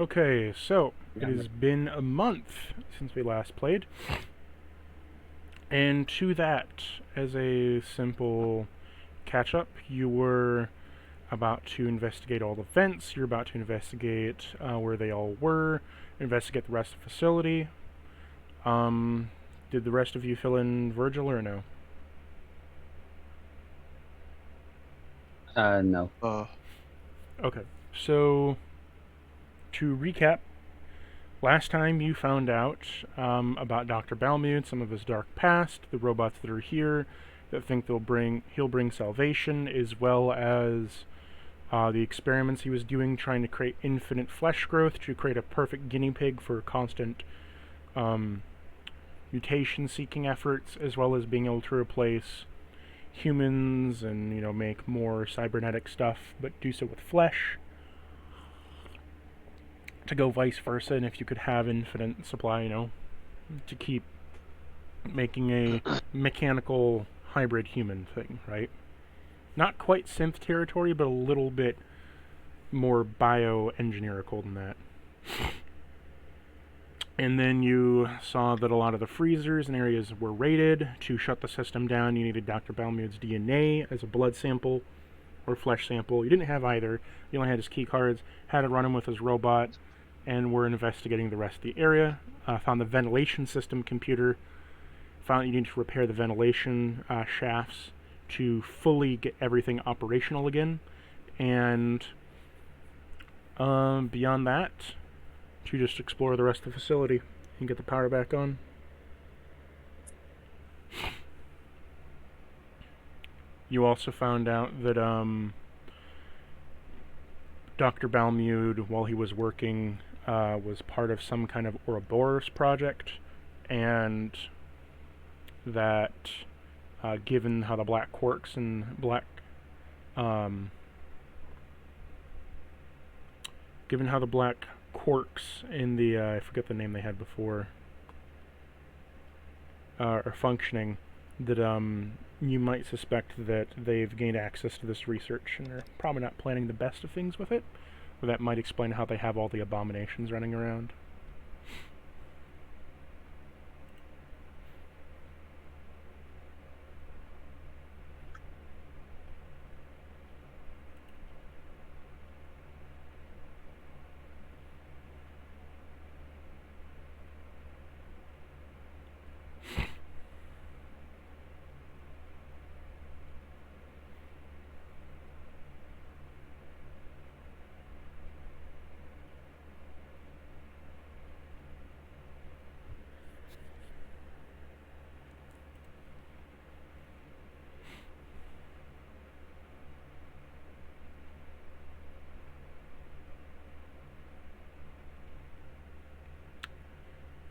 Okay, so it Yeah. has been a month since we last played, and to that, as a simple catch up, you were about to investigate all the vents, you're about to investigate where they all were, investigate the rest of the facility. Um, did the rest of you fill in Virgil or no? No. Okay, so to recap, last time you found out about Dr. Balmute, some of his dark past, the robots that are here that think he'll bring salvation, as well as the experiments he was doing trying to create infinite flesh growth to create a perfect guinea pig for constant um, mutation seeking efforts, as well as being able to replace humans and make more cybernetic stuff, but do so with flesh. To go vice versa, and if you could have infinite supply, to keep making a mechanical hybrid human thing, right? Not quite synth territory, but a little bit more bioengineerical than that. And then you saw that a lot of the freezers and areas were raided. To shut the system down, you needed Dr. Balmute's DNA as a blood sample or flesh sample. You didn't have either. You only had his key cards. Had to run him with his robot, and we're investigating the rest of the area. Found the ventilation system computer. Found you need to repair the ventilation shafts to fully get everything operational again. And beyond that, to just explore the rest of the facility and get the power back on. You also found out that Dr. Balmude, while he was working, was part of some kind of Ouroboros project, and that given how the black quarks and um, given how the black quarks in the I forget the name they had before are functioning, that you might suspect that they've gained access to this research and they're probably not planning the best of things with it. Or that might explain how they have all the abominations running around.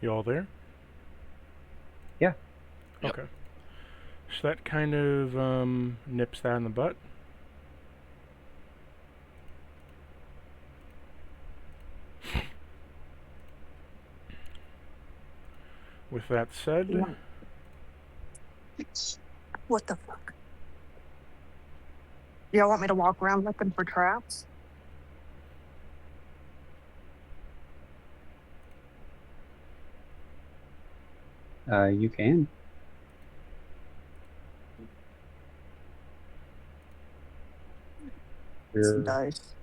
You all there? Yeah. Yep. Okay. So that kind of nips that in the butt. With that said, What the fuck? Y'all want me to walk around looking for traps? You can. Some We're, dice.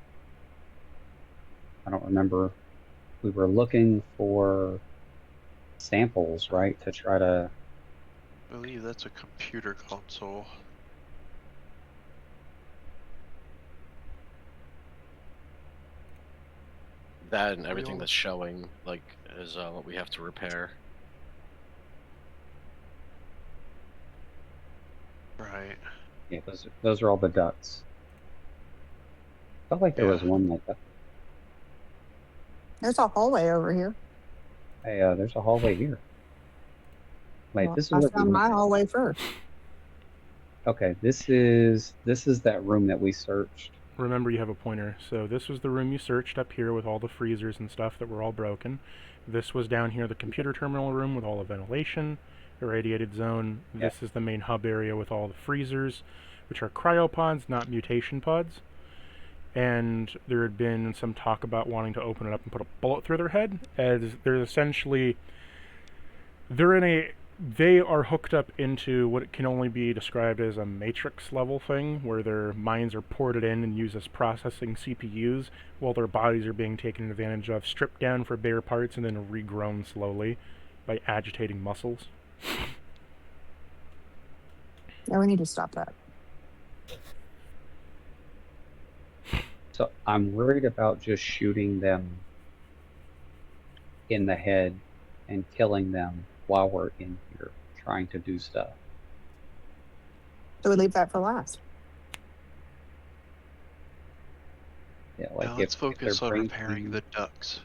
I don't remember. We were looking for samples, right? To try to. I believe that's a computer console. That and everything that's showing, like, is what we have to repair. Right. Yeah, those are all the ducts. Felt like there was one like that. There's a hallway over here. Hey, there's a hallway here. Wait, Well, this is I what we found went. my hallway first. Okay, this is that room that we searched. remember you have a pointer. So this was the room you searched up here with all the freezers and stuff that were all broken. This was down here the computer terminal room with all the ventilation, irradiated zone. Yeah. This is the main hub area with all the freezers, which are cryopods, not mutation pods. and there had been some talk about wanting to open it up and put a bullet through their head, as they're essentially, they are hooked up into what can only be described as a matrix level thing, where their minds are ported in and used as processing CPUs, while their bodies are being taken advantage of, stripped down for bare parts, and then regrown slowly by agitating muscles. Yeah, we need to stop that. So I'm worried about just shooting them in the head and killing them while we're in here trying to do stuff. So we leave that for last. Yeah, like Now if let's their focus on brain repairing can- the ducts.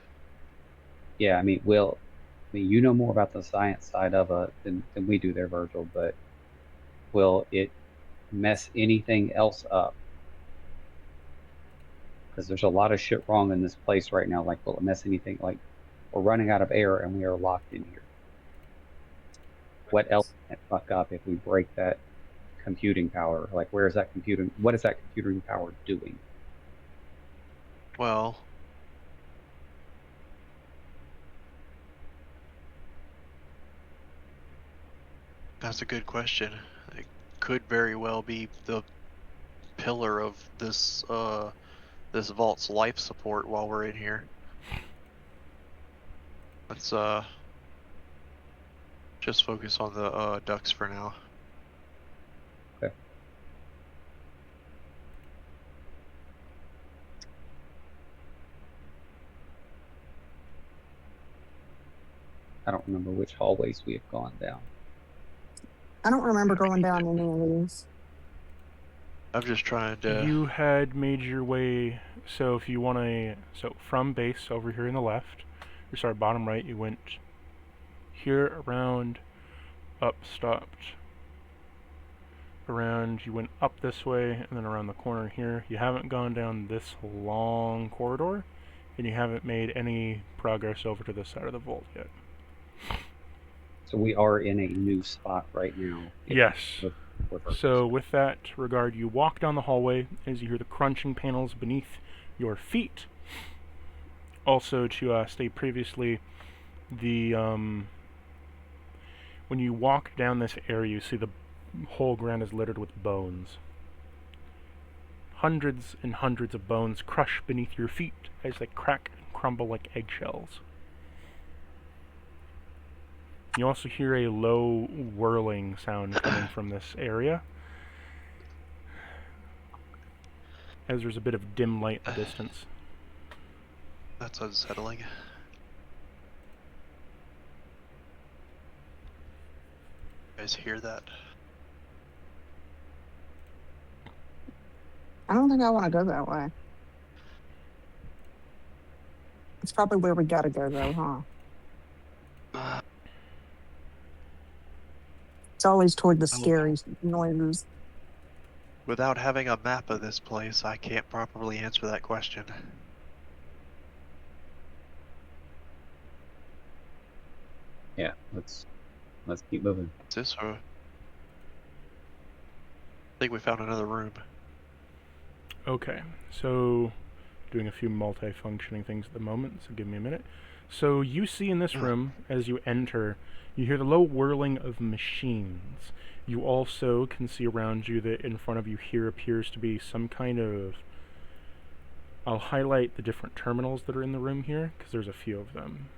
Yeah, I mean, you know more about the science side of it than we do there, Virgil, but will it mess anything else up? Because there's a lot of shit wrong in this place right now. Like, will it mess anything? Like, we're running out of air and we are locked in here. What else can fuck up if we break that computing power? Like, where is that computing? What is that computing power doing? Well, that's a good question. It could very well be the pillar of this this vault's life support while we're in here. Let's just focus on the ducts for now. Okay. I don't remember which hallways we have gone down. I don't remember going down any of these. I'm just trying to. You had made your way, so if you want to, so from base over here in the left, or sorry, bottom right, you went here, around, up, stopped, around, you went up this way, and then around the corner here. You haven't gone down this long corridor, and you haven't made any progress over to this side of the vault yet. So we are in a new spot right now. Yes. With So with that regard, you walk down the hallway as you hear the crunching panels beneath your feet. Also, to state previously, the when you walk down this area, you see the whole ground is littered with bones. Hundreds and hundreds of bones crush beneath your feet as they crack and crumble like eggshells. You also hear a low whirling sound coming from this area, as there's a bit of dim light in the distance. That's unsettling. Mm-hmm. You guys hear that? I don't think I want to go that way. It's probably where we gotta go, though, huh? It's always toward the scary noises. Without having a map of this place, I can't properly answer that question. Yeah, let's keep moving. Is this or? I think we found another room. Okay, so doing a few multi-functioning things at the moment, so give me a minute. So you see in this room, as you enter, you hear the low whirling of machines. You also can see around you that in front of you here appears to be some kind of... I'll highlight the different terminals that are in the room here, because there's a few of them.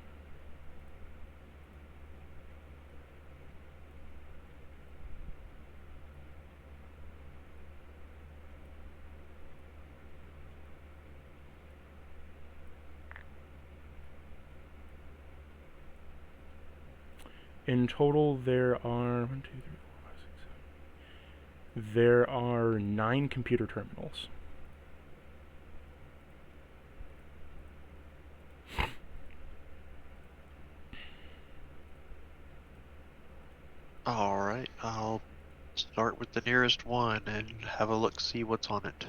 In total, there are 1, 2, 3, 4, 5, 6, 7. There are 9 computer terminals. Alright, I'll start with the nearest one and have a look, see what's on it.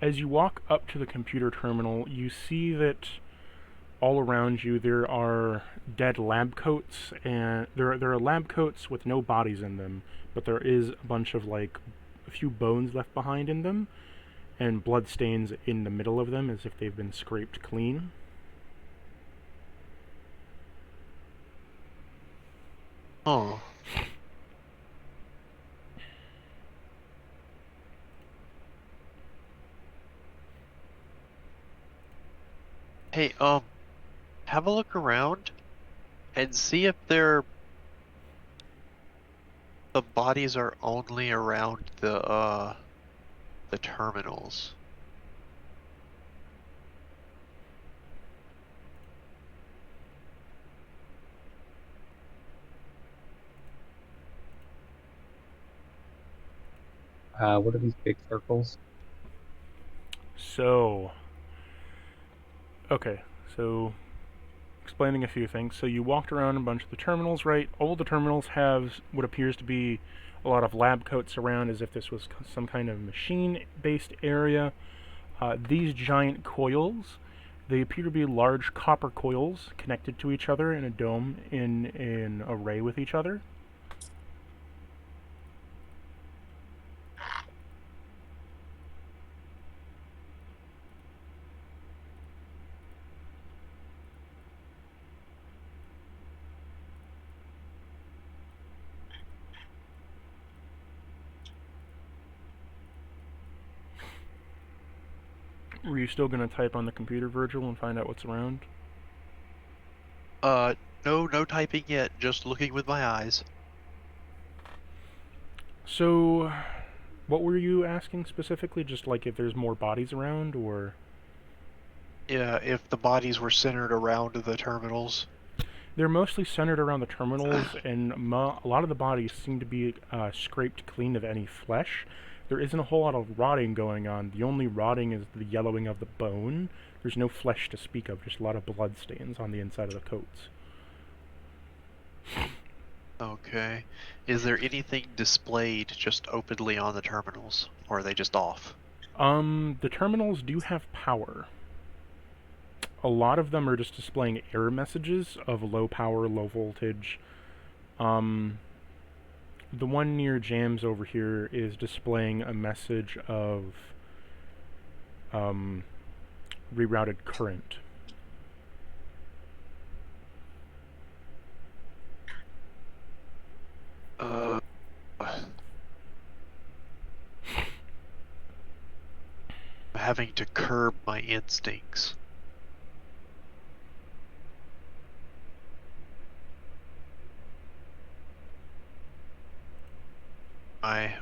As you walk up to the computer terminal, you see that all around you there are dead lab coats, and there are lab coats with no bodies in them, but there is a bunch of like a few bones left behind in them, and blood stains in the middle of them as if they've been scraped clean. Oh. Hey, have a look around and see if the bodies are only around the terminals. What are these big circles? So, okay, so explaining a few things. So you walked around a bunch of the terminals, right? All the terminals have what appears to be a lot of lab coats around, as if this was some kind of machine-based area. These giant coils, they appear to be large copper coils connected to each other in a dome in an array with each other. Were you still going to type on the computer, Virgil, and find out what's around? No typing yet, just looking with my eyes. So, what were you asking specifically? Just like if there's more bodies around, or? Yeah, if the bodies were centered around the terminals. They're mostly centered around the terminals, and a lot of the bodies seem to be scraped clean of any flesh. There isn't a whole lot of rotting going on. The only rotting is the yellowing of the bone. There's no flesh to speak of, just a lot of blood stains on the inside of the coats. Okay. Is there anything displayed just openly on the terminals, or are they just off? The terminals do have power. A lot of them are just displaying error messages of low power, low voltage. The one near Jams over here is displaying a message of rerouted current. Having to curb my instincts.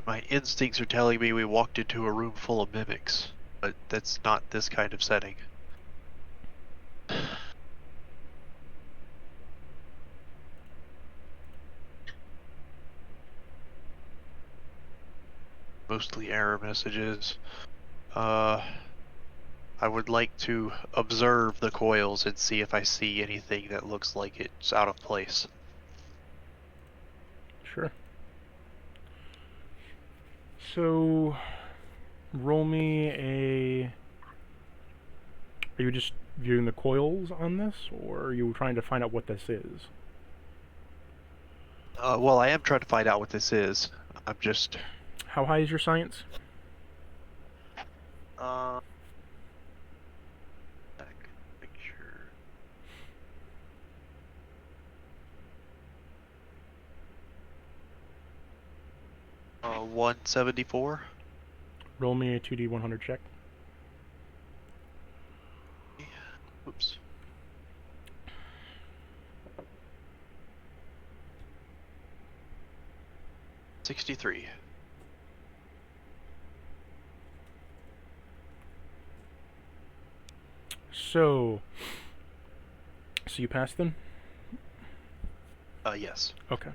My instincts are telling me we walked into a room full of mimics, but that's not this kind of setting. Mostly error messages. I would like to observe the coils and see if I see anything that looks like it's out of place. Sure. So, roll me a... Are you just viewing the coils on this, or are you trying to find out what this is? Well, I am trying to find out what this is. I'm just... How high is your science? Picture. 174. Roll me a 2d100 check. Oops. $63. So you passed them? Yes. Okay.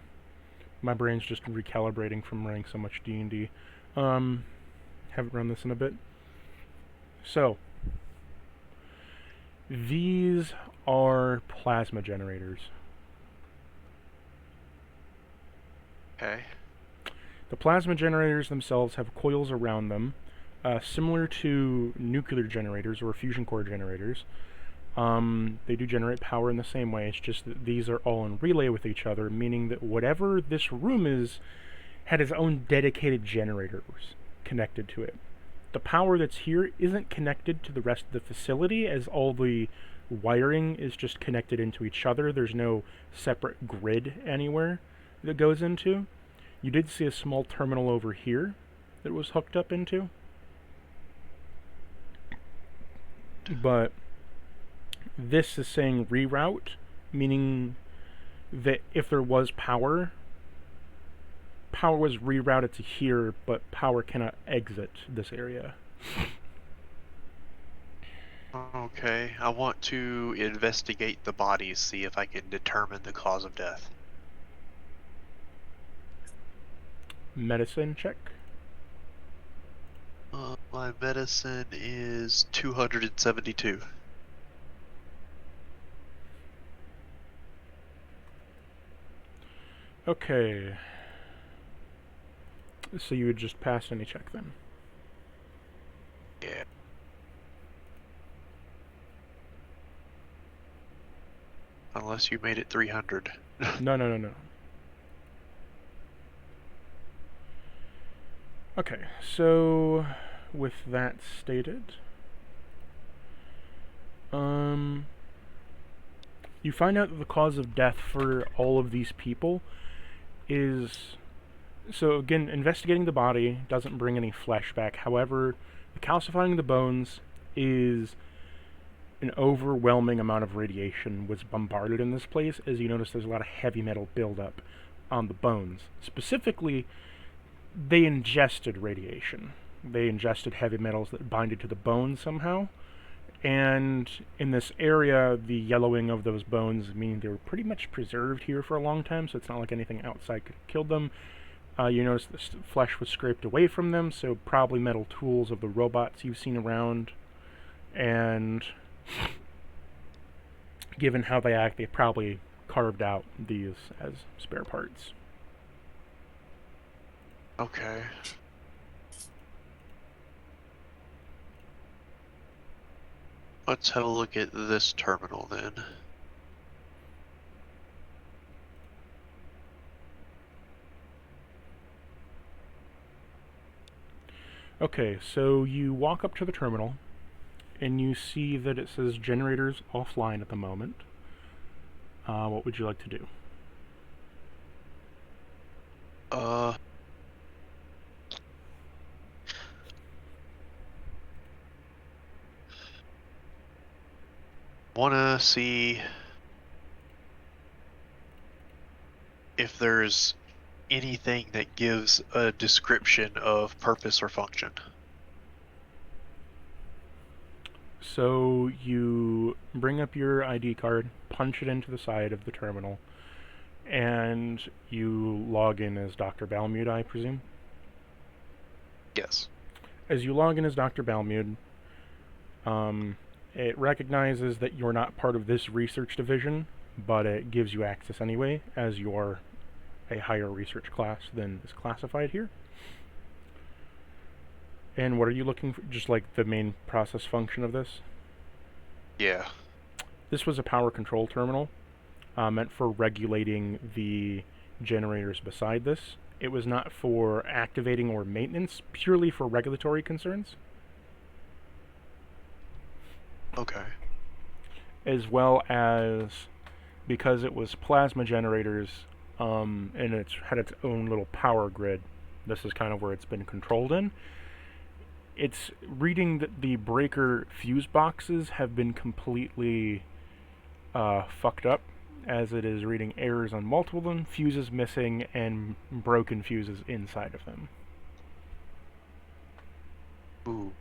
My brain's just recalibrating from running so much D&D. Haven't run this in a bit. So, these are plasma generators. Okay. The plasma generators themselves have coils around them, similar to nuclear generators or fusion core generators. They do generate power in the same way. It's just that these are all in relay with each other, meaning that whatever this room is had its own dedicated generators connected to it. The power that's here isn't connected to the rest of the facility, as all the wiring is just connected into each other. There's no separate grid anywhere that goes into. You did see a small terminal over here that was hooked up into. But this is saying reroute, meaning that if there was power was rerouted to here, but power cannot exit this area. Okay, I want to investigate the bodies, see if I can determine the cause of death. Medicine check. My medicine is 272. Okay. So you would just pass any check then? Yeah. Unless you made it 300. No. Okay, so with that stated, you find out that the cause of death for all of these people is, so again, investigating the body doesn't bring any flesh back. However, the calcifying the bones is an overwhelming amount of radiation was bombarded in this place. As you notice, there's a lot of heavy metal buildup on the bones. Specifically, they ingested radiation. They ingested heavy metals that binded to the bones somehow. And in this area, the yellowing of those bones mean they were pretty much preserved here for a long time, so it's not like anything outside could have killed them. You notice the flesh was scraped away from them, so probably metal tools of the robots you've seen around. And given how they act, they probably carved out these as spare parts. Okay. Let's have a look at this terminal then. Okay, so you walk up to the terminal, and you see that it says generators offline at the moment. What would you like to do? Wanna see if there's anything that gives a description of purpose or function. So you bring up your ID card, punch it into the side of the terminal, and you log in as Dr. Balmude, I presume? Yes. As you log in as Dr. Balmude, it recognizes that you're not part of this research division, but it gives you access anyway, as you're a higher research class than is classified here. And what are you looking for? Just like the main process function of this? Yeah. This was a power control terminal, meant for regulating the generators beside this. It was not for activating or maintenance, purely for regulatory concerns. Okay. As well as, because it was plasma generators, and it's had its own little power grid, this is kind of where it's been controlled in. It's reading that the breaker fuse boxes have been completely fucked up, as it is reading errors on multiple of them, fuses missing, and broken fuses inside of them. Ooh.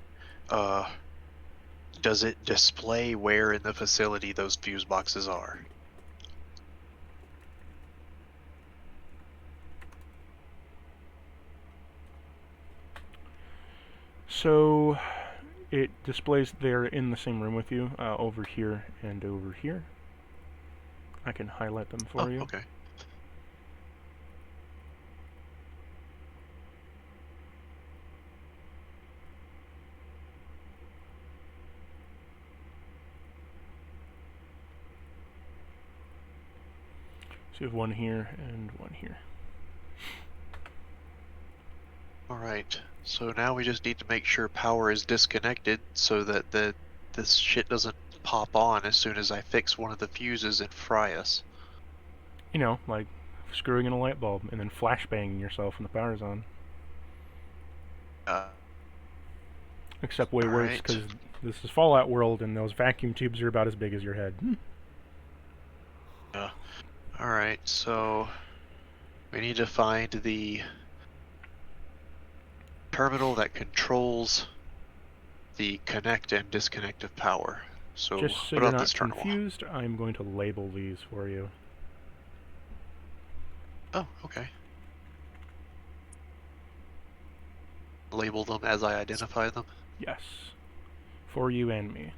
Does it display where in the facility those fuse boxes are? So it displays they're in the same room with you, over here and over here. I can highlight them for you. Okay. So you have one here and one here. Alright, so now we just need to make sure power is disconnected so that this shit doesn't pop on as soon as I fix one of the fuses and fry us. You know, like screwing in a light bulb and then flashbanging yourself when the power's on. Except way worse, Alright. because this is Fallout World and those vacuum tubes are about as big as your head. Alright, so we need to find the terminal that controls the connect and disconnect of power. So Just so what you're about not this terminal? confused, I'm going to label these for you. Oh, okay. Label them as I identify them. Yes. For you and me.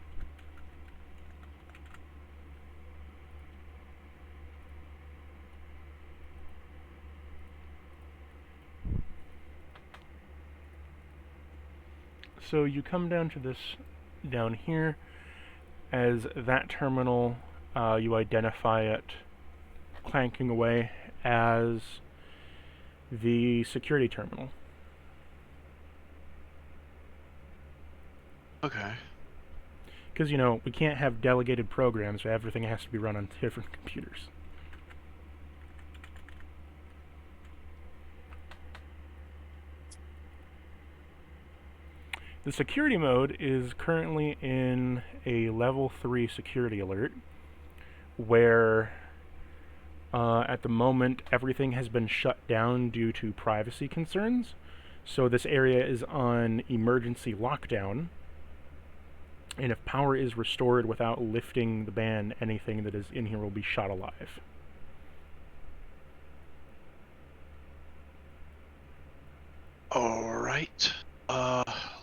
So you come down to this down here. As that terminal, you identify it clanking away as the security terminal. Okay. Because, you know, we can't have delegated programs, so everything has to be run on different computers. The security mode is currently in a level 3 security alert, where at the moment everything has been shut down due to privacy concerns. So this area is on emergency lockdown, and if power is restored without lifting the ban, anything that is in here will be shot alive. Alright.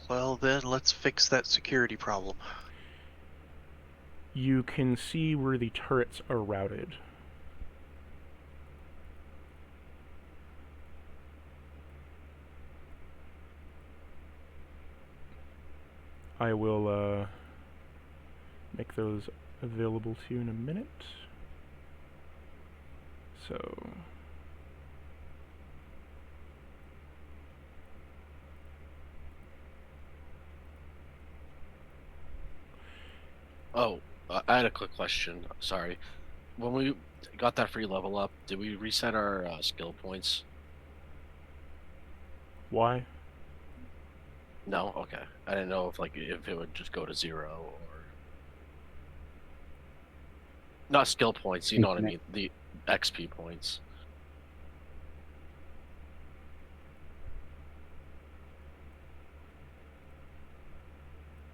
Well then, let's fix that security problem. You can see where the turrets are routed. I will make those available to you in a minute. So Oh, I had a quick question. Sorry. When we got that free level up, did we reset our skill points? why? No. Okay. I didn't know if it would just go to 0 or not skill points. You know what I mean? The XP points.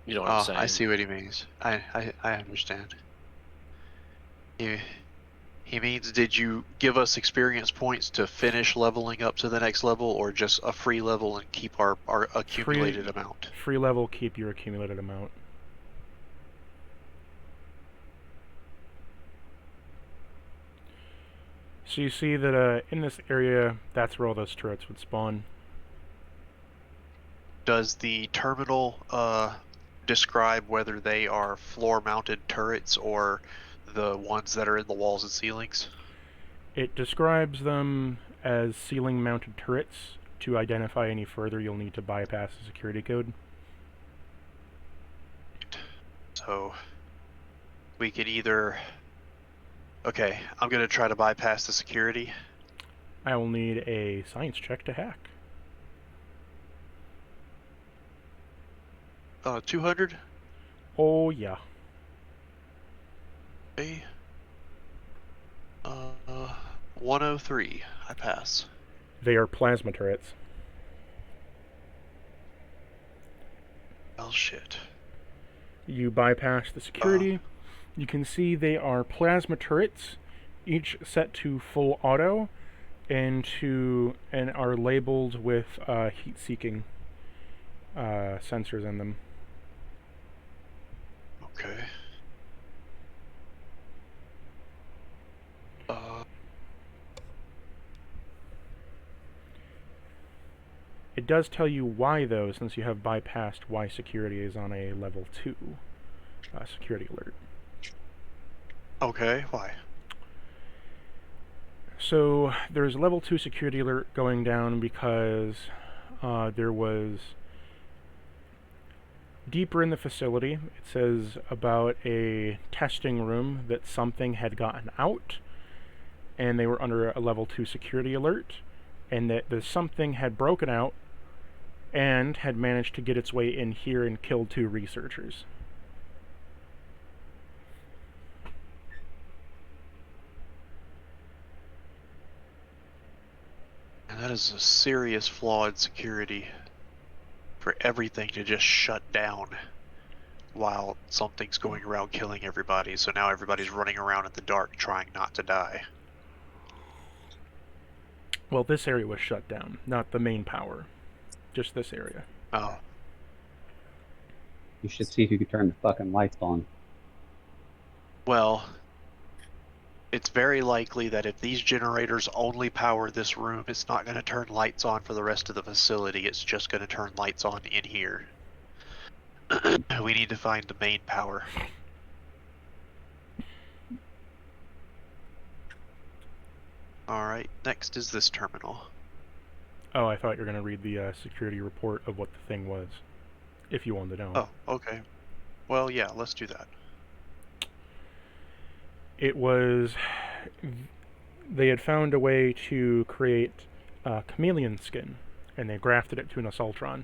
You know what I'm saying? I see what he means. I understand. He means, did you give us experience points to finish leveling up to the next level, or just a free level and keep our accumulated amount? Free level, keep your accumulated amount. So you see that in this area, that's where all those turrets would spawn. Does the terminal describe whether they are floor-mounted turrets or the ones that are in the walls and ceilings? It describes them as ceiling-mounted turrets. To identify any further, you'll need to bypass the security code. So we could either... Okay, I'm going to try to bypass the security. I will need a science check to hack. 200? Oh, yeah. Okay. 103. I pass. They are plasma turrets. Well, shit. You bypass the security. You can see they are plasma turrets, each set to full auto, and are labeled with heat-seeking sensors in them. Okay. It does tell you why, though, since you have bypassed why security is on a level 2 security alert. Okay, why? So there's a level 2 security alert going down because there was deeper in the facility, it says about a testing room that something had gotten out and they were under a level 2 security alert, and that the something had broken out and had managed to get its way in here and killed 2 researchers. And that is a serious flaw in security for everything to just shut down while something's going around killing everybody. So now everybody's running around in the dark trying not to die. Well, this area was shut down, not the main power. Just this area. Oh, You should see if you could turn the fucking lights on. well, it's very likely that if these generators only power this room, it's not going to turn lights on for the rest of the facility. It's just going to turn lights on in here. We need to find the main power. Alright, next is this terminal. Oh, I thought you were going to read the security report of what the thing was, if you wanted to know. Oh, okay. Well, yeah, let's do that. It was... They had found a way to create chameleon skin, and they grafted it to an assaultron.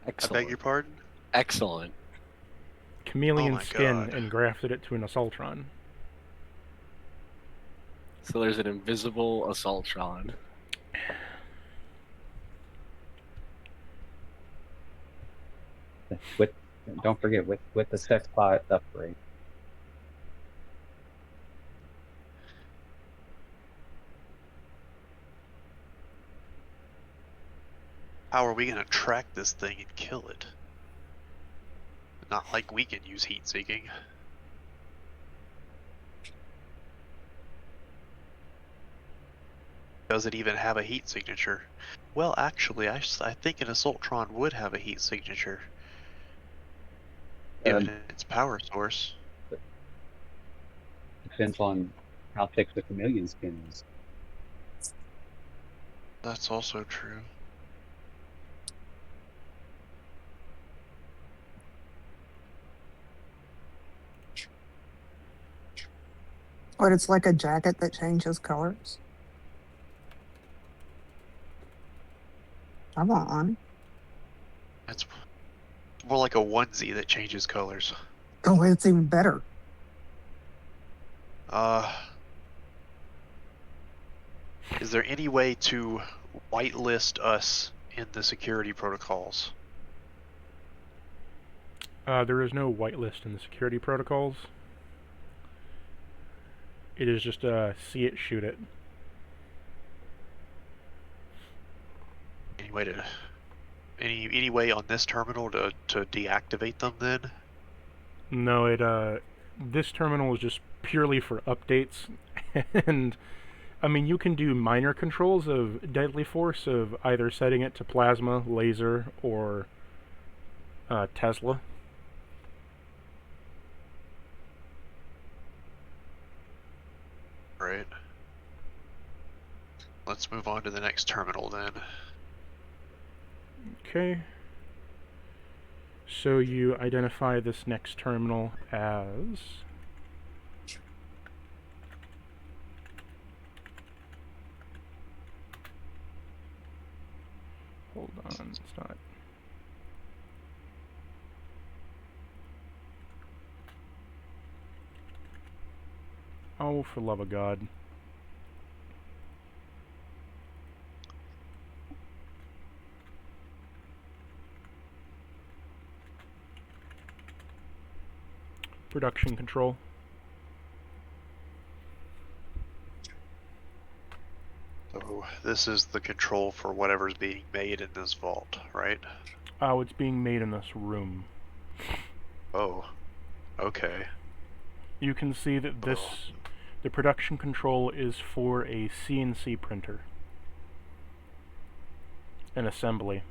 Excellent. I beg your pardon? Excellent. Chameleon my skin God. and grafted it to an assaultron. So there's an invisible assaultron. With, don't forget, with the sex bot upgrade. How are we going to track this thing and kill it? Not like we can use heat seeking. Does it even have a heat signature? Well, actually, I think an assaultron would have a heat signature. Given its power source. Depends on how thick the chameleon skin is. That's also true. But it's like a jacket that changes colors. I want one. It's more like a onesie that changes colors. Oh, it's even better. Is there any way to whitelist us in the security protocols? There is no whitelist in the security protocols. It is just see it, shoot it. Any way to, any way on this terminal to deactivate them then? No, it this terminal is just purely for updates, and I mean you can do minor controls of deadly force of either setting it to plasma, laser, or Tesla. Right. Let's move on to the next terminal then. Okay. So you identify this next terminal as... Hold on, it's not... Oh, for love of God. Production control. So this is the control for whatever's being made in this vault, right? Oh, it's being made in this room. Oh, okay. You can see that this, the production control is for a CNC printer. An assembly.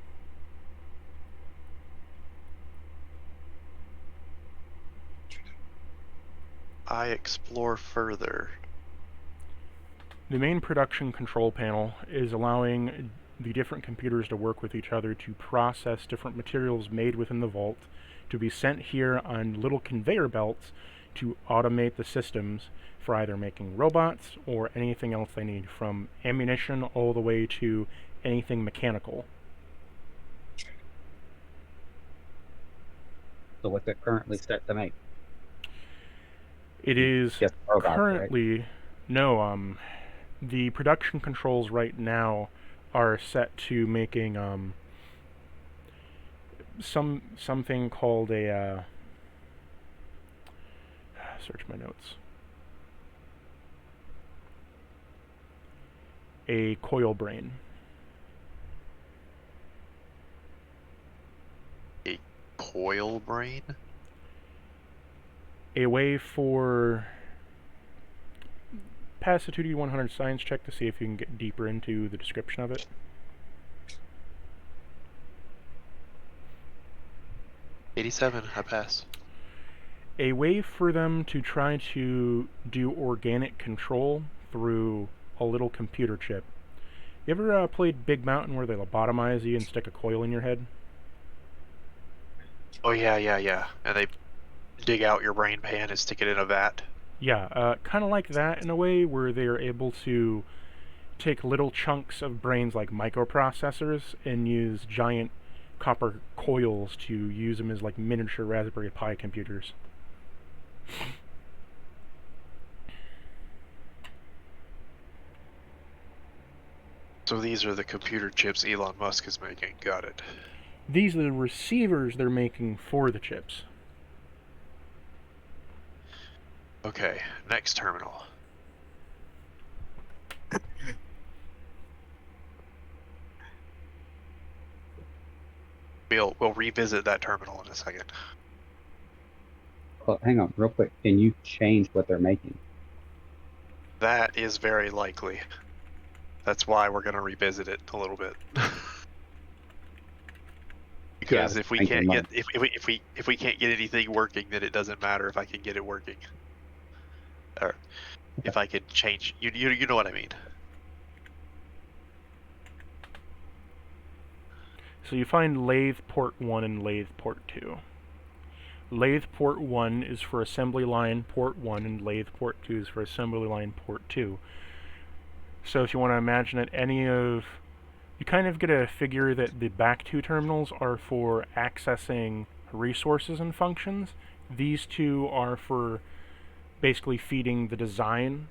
I explore further? The main production control panel is allowing the different computers to work with each other to process different materials made within the vault to be sent here on little conveyor belts to automate the systems for either making robots or anything else they need, from ammunition all the way to anything mechanical. So what's it currently set to make? It is Just robots, right? currently no. The production controls right now are set to making something called a search my notes. A coil brain. A coil brain? A way for pass a 2D 100 science check to see if you can get deeper into the description of it. '87, I pass. A way for them to try to do organic control through a little computer chip. You ever played Big Mountain where they lobotomize you and stick a coil in your head? Oh yeah. And they dig out your brain pan and stick it in a vat. Yeah, kind of like that in a way, where they are able to take little chunks of brains like microprocessors and use giant copper coils to use them as like miniature Raspberry Pi computers. So these are the computer chips Elon Musk is making. Got it. These are the receivers they're making for the chips. Okay, next terminal. We'll revisit that terminal in a second. Well, hang on, real quick. Can you change what they're making? That is very likely. That's why we're going to revisit it a little bit. Because if we can't get if we can't get anything working, then it doesn't matter if I can get it working, or if I can change. You know what I mean. So you find lathe port 1 and lathe port 2. Lathe port 1 is for assembly line port 1, and lathe port 2 is for assembly line port 2. So if you want to imagine it, you kind of get a figure that the back two terminals are for accessing resources and functions. These two are for basically feeding the design.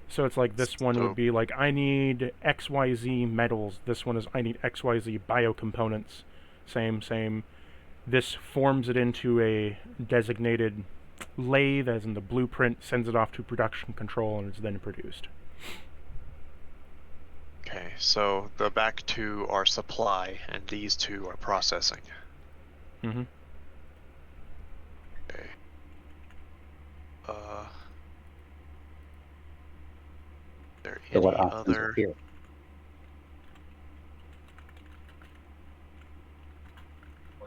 So it's like this one would be like, I need XYZ metals. This one is, I need XYZ biocomponents. Same. This forms it into a designated lathe, as in the blueprint, sends it off to production control, and it's then produced. Okay, so the back two are supply, and these two are processing. Mm-hmm. Okay. There So any what options other? are here?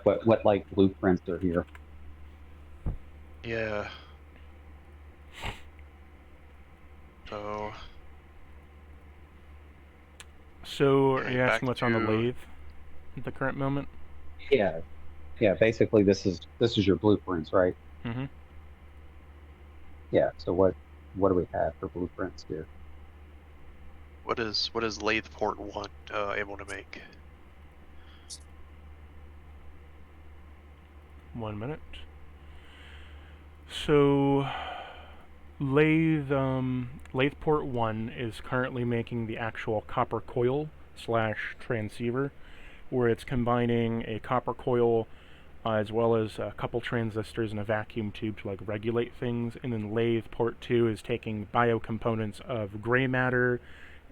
What like blueprints are here? Yeah. So So are Okay, you asking back what's on the to- lathe at the current moment? Yeah. Basically, this is your blueprints, right? Mm-hmm. Yeah. So what do we have for blueprints here? what is lathe port 1 able to make? 1 minute. So lathe port 1 is currently making the actual copper coil / transceiver, where it's combining a copper coil as well as a couple transistors and a vacuum tube to like regulate things. And then lathe port 2 is taking biocomponents of gray matter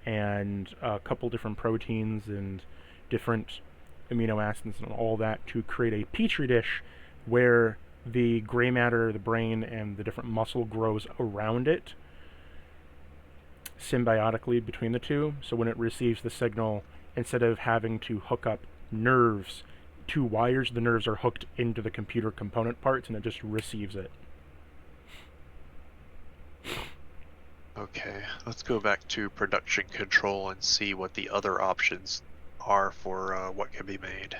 and a couple different proteins and different amino acids and all that to create a petri dish where the gray matter, the brain, and the different muscle grows around it symbiotically between the two. So when it receives the signal, instead of having to hook up nerves, 2 wires, the nerves are hooked into the computer component parts, and it just receives it. Okay, let's go back to production control and see what the other options are for what can be made.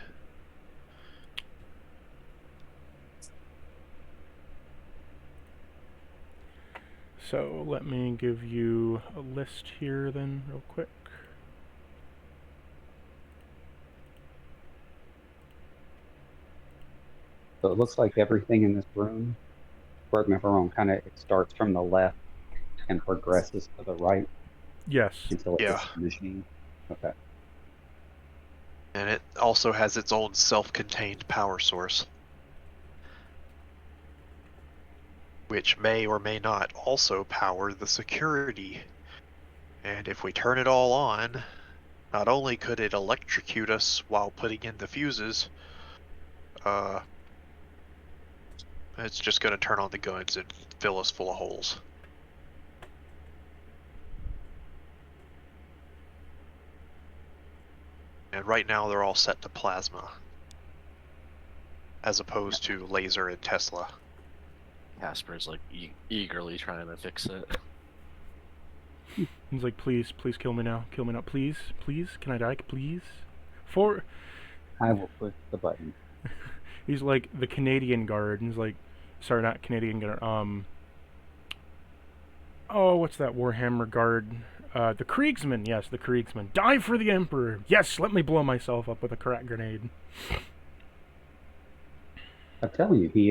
So let me give you a list here then real quick. So it looks like everything in this room, correct me if I'm wrong, kind of it starts from the left and progresses to the right Yes. until it Yeah. hits the machine. Okay. And it also has its own self-contained power source, which may or may not also power the security. And if we turn it all on, not only could it electrocute us while putting in the fuses, it's just going to turn on the guns and fill us full of holes. And right now they're all set to plasma, as opposed to laser and Tesla. Casper's like eagerly trying to fix it. He's like, please kill me now, please, can I die, please? I will push the button. He's like the Canadian Guard, and he's like, sorry, not Canadian Guard, oh, what's that Warhammer Guard? The Kriegsman, yes, the Kriegsman. Die for the Emperor! Yes, let me blow myself up with a crack grenade. I'm telling you, he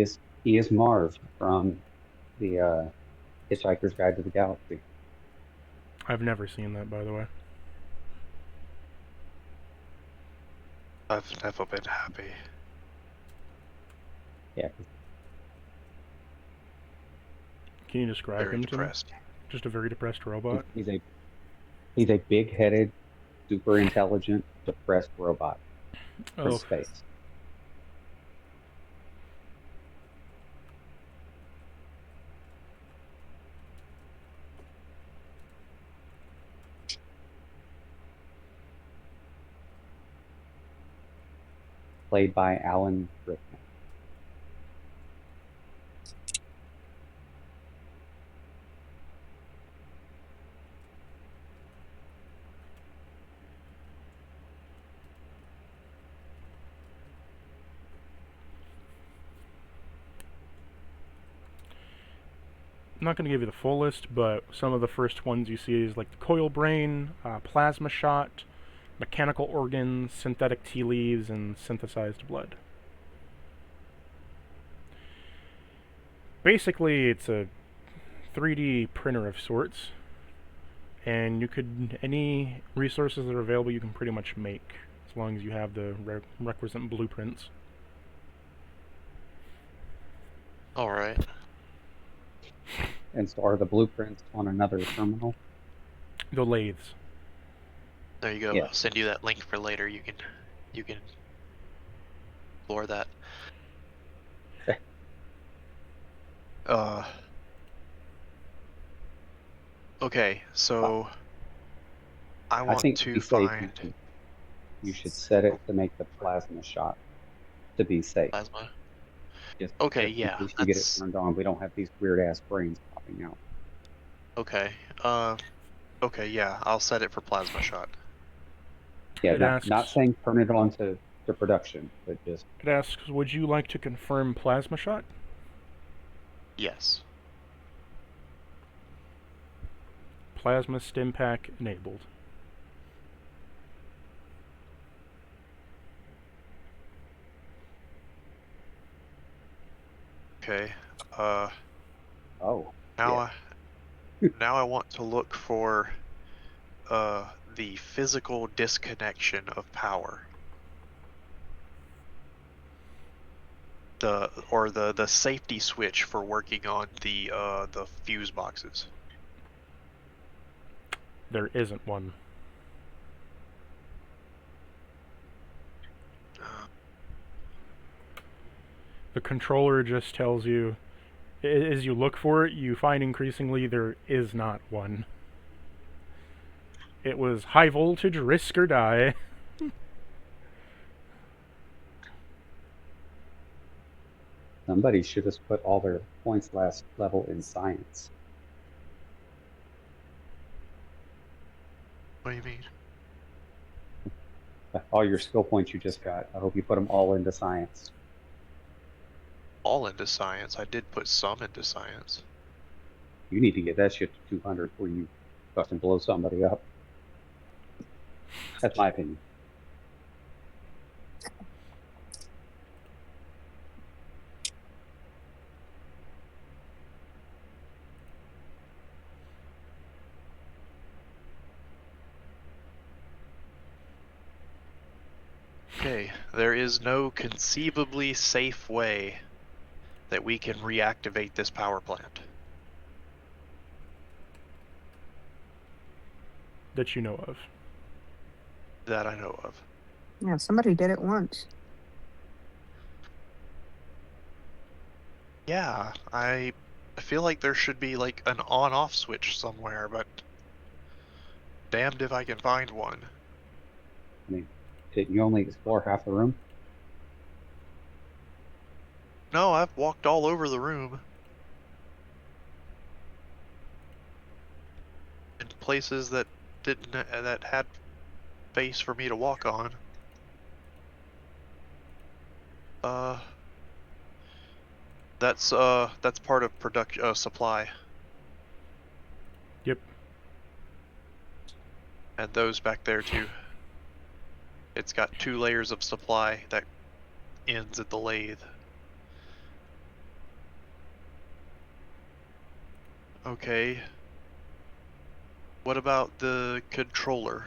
is Marv from the Hitchhiker's Guide to the Galaxy. I've never seen that, by the way. I've never been happy. Yeah. Can you describe Very him to me? depressed. Just a very depressed robot? He's a big-headed, super intelligent, depressed robot from Oh, space. Played by Alan Rickman. I'm not going to give you the full list, but some of the first ones you see is like the coil brain, plasma shot, mechanical organs, synthetic tea leaves, and synthesized blood. Basically, it's a 3D printer of sorts, and you could, any resources that are available you can pretty much make, as long as you have the requisite blueprints. Alright. And so are the blueprints on another terminal? The lathes. There you go. Yeah. I'll send you that link for later. You can explore that. Okay. Okay, so I I want think to be safe, find you should set it to make the plasma shot to be safe. plasma. Just, Okay, just yeah, in case you get it that's turned on, we don't have these weird ass brains popping out. okay. Okay, yeah, I'll set it for plasma shot. Yeah, It not asks- saying turn it on to production, but just It asks, would you like to confirm plasma shot? Yes. Plasma stim pack enabled. Okay. oh Now now I want to look for the physical disconnection of power. The safety switch for working on the fuse boxes. There isn't one. The controller just tells you, as you look for it, you find increasingly there is not one. It was high voltage, risk or die. somebody should have put all their points last level in science. What do you mean? All your skill points you just got. I hope you put them all into science. All into science. I did put some into science. You need to get that shit to 200 before you fucking blow somebody up. That's my opinion. Okay, there is no conceivably safe way that we can reactivate this power plant. That you know of. That I know of. Yeah, somebody did it once. Yeah, I feel like there should be like an on-off switch somewhere, but damned if I can find one. I mean, didn't you only explore half the room? No, I've walked all over the room. In places that didn't that had space for me to walk on. That's part of production supply. Yep. And those back there too. It's got 2 layers of supply that ends at the lathe. Okay. What about the controller?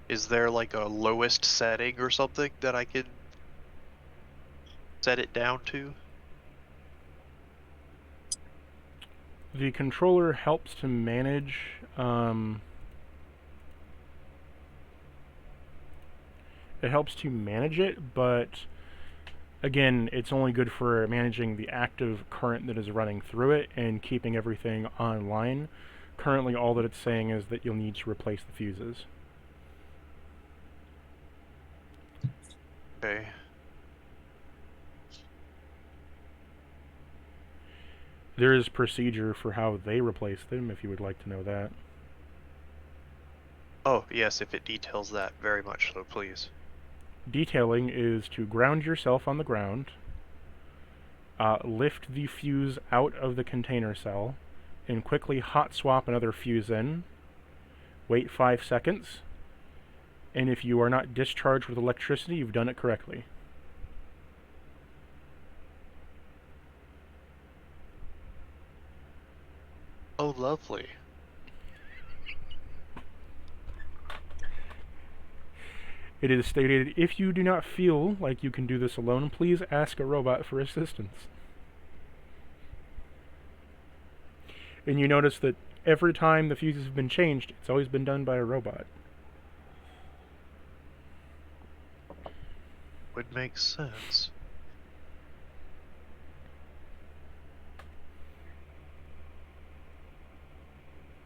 Is there like a lowest setting or something that I can set it down to? The controller helps to manage it helps to manage it, but again, it's only good for managing the active current that is running through it and keeping everything online. Currently, all that it's saying is that you'll need to replace the fuses. Okay. There is procedure for how they replace them, if you would like to know that. Oh, yes, if it details that, very much so, please. Detailing is to ground yourself on the ground, lift the fuse out of the container cell, and quickly hot swap another fuse in, wait 5 seconds, and if you are not discharged with electricity, you've done it correctly. Oh, lovely. It is stated, if you do not feel like you can do this alone, please ask a robot for assistance. And you notice that every time the fuses have been changed, it's always been done by a robot. Would make sense.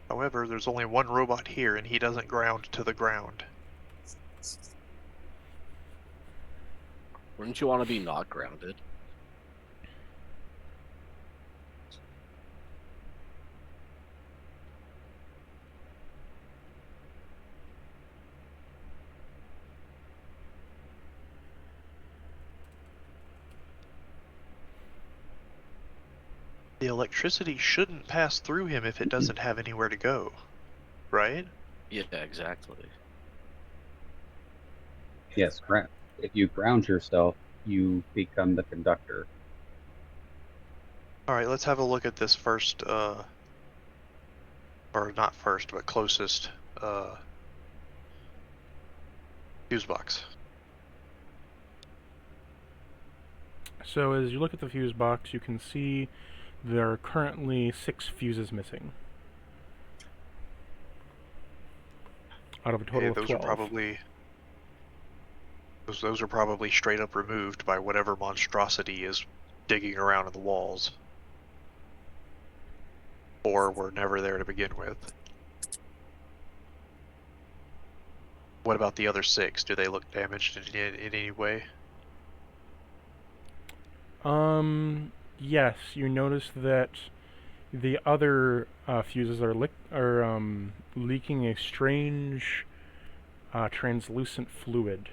However, there's only one robot here and he doesn't ground to the ground. Wouldn't you want to be not grounded? The electricity shouldn't pass through him if it doesn't have anywhere to go, right? Yeah, exactly. Yes, if you ground yourself, you become the conductor. Alright, let's have a look at this first, or not first, but closest, fuse box. So as you look at the fuse box, you can see there are currently 6 fuses missing. Out of a total of those 12. are probably those are probably straight up removed by whatever monstrosity is digging around in the walls. Or were never there to begin with. What about the other 6? Do they look damaged in any way? Yes, you notice that The other fuses are leaking a strange translucent fluid.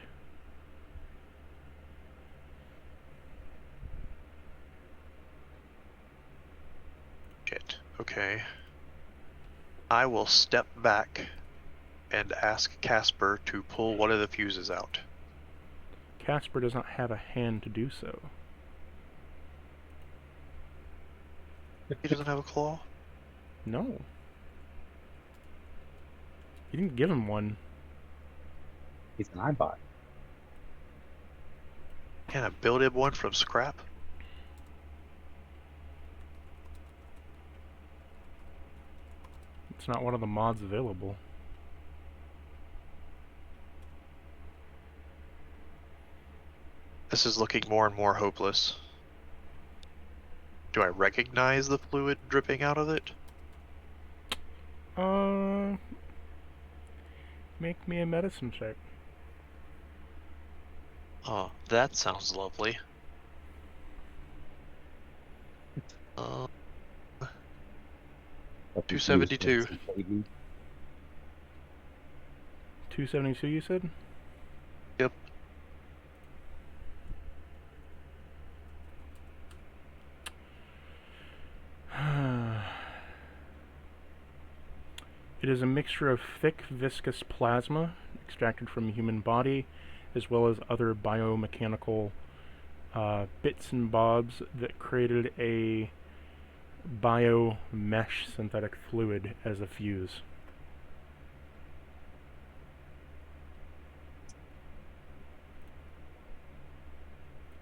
Shit. Okay. I will step back and ask Casper to pull one of the fuses out. Casper does not have a hand to do so. He doesn't have a claw? No. You didn't give him one. He's an iBot. Can I build him one from scrap? It's not one of the mods available. This is looking more and more hopeless. Do I recognize the fluid dripping out of it? Make me a medicine check. Oh, that sounds lovely. 272. 272, you said? Yep. It is a mixture of thick, viscous plasma extracted from the human body, as well as other biomechanical bits and bobs that created a bio-mesh synthetic fluid as a fuse.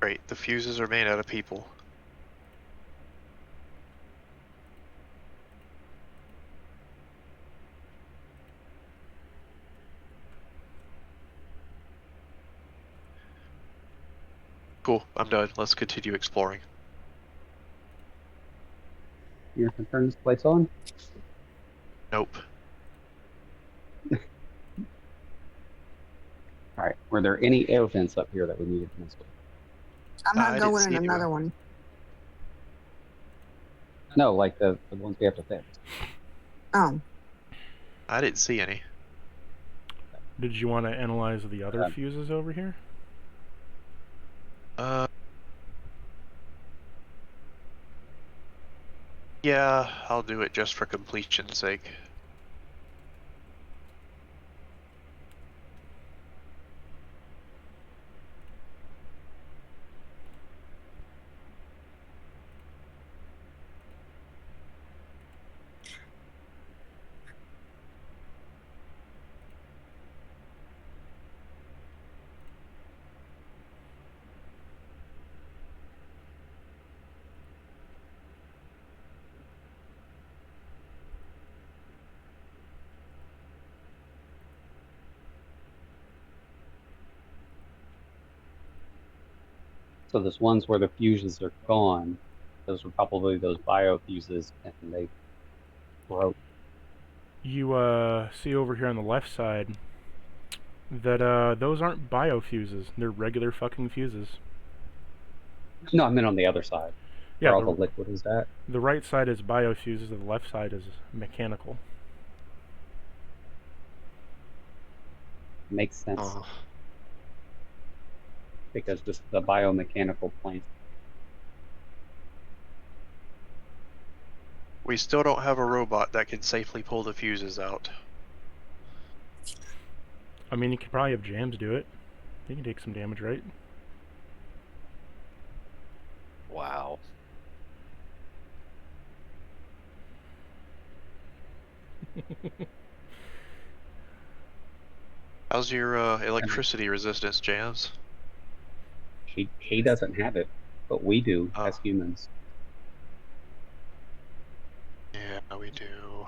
Great, the fuses are made out of people. Cool, I'm done. Let's continue exploring. You're gonna turn this place on? Nope. Alright. Were there any air vents up here that we needed to mess with? I'm not I didn't going see in anyone. another one. No, like the ones we have to fix. Oh, I didn't see any. Did you want to analyze the other Um, fuses over here? Yeah, I'll do it just for completion's sake. So those ones where the fuses are gone, those were probably those bio fuses, and they broke. You see over here on the left side that those aren't biofuses. They're regular fucking fuses. No, I meant on the other side. Yeah, Where all the liquid is at. the right side is biofuses, and the left side is mechanical. Makes sense. Oh. Because this is the biomechanical plant. We still don't have a robot that can safely pull the fuses out. I mean, you could probably have Jams do it. He can take some damage, right? Wow. How's your electricity resistance, Jams? He doesn't have it, but we do Oh. as humans. Yeah, we do.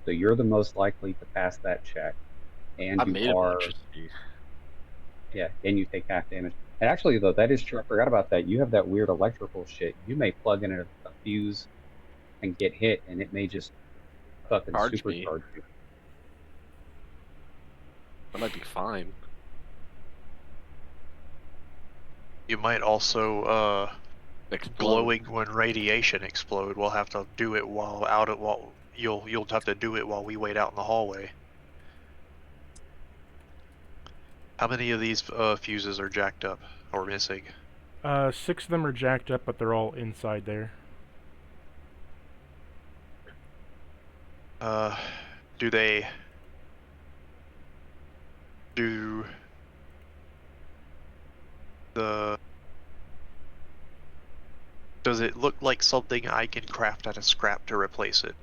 So you're the most likely to pass that check, and I made you are, electricity. yeah, and you take half damage. And actually, though, that is true. I forgot about that. You have that weird electrical shit. You may plug in a fuse and get hit, and it may just fucking Charge me. supercharge you. That might be fine. You might also explode. glowing when radiation explode. We'll have to do it while you'll have to do it while we wait out in the hallway. How many of these fuses are jacked up or missing? 6 of them are jacked up, but they're all inside there. Do they do the does it look like something I can craft out of scrap to replace it?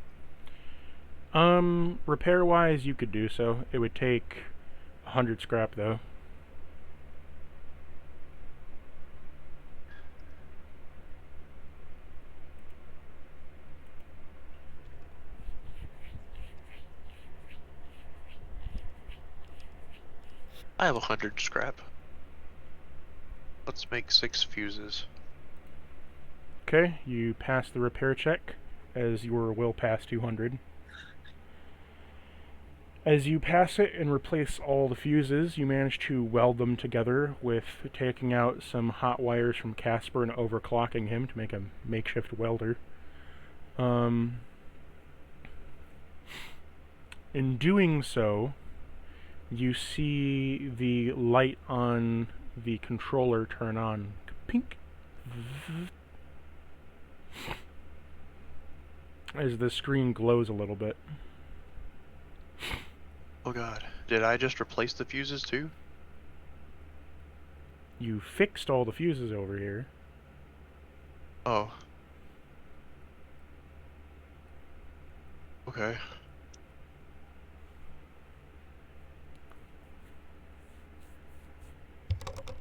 Repair-wise, you could do so. It would take 100 scrap, though. I have 100 scrap. Let's make 6 fuses. Okay, you pass the repair check, as you were well past 200. As you pass it and replace all the fuses, you manage to weld them together with taking out some hot wires from Casper and overclocking him to make a makeshift welder. In doing so, you see the light on the controller turn on. Pink. As the screen glows a little bit. Oh god. Did I just replace the fuses too? You fixed all the fuses over here. Oh. Okay.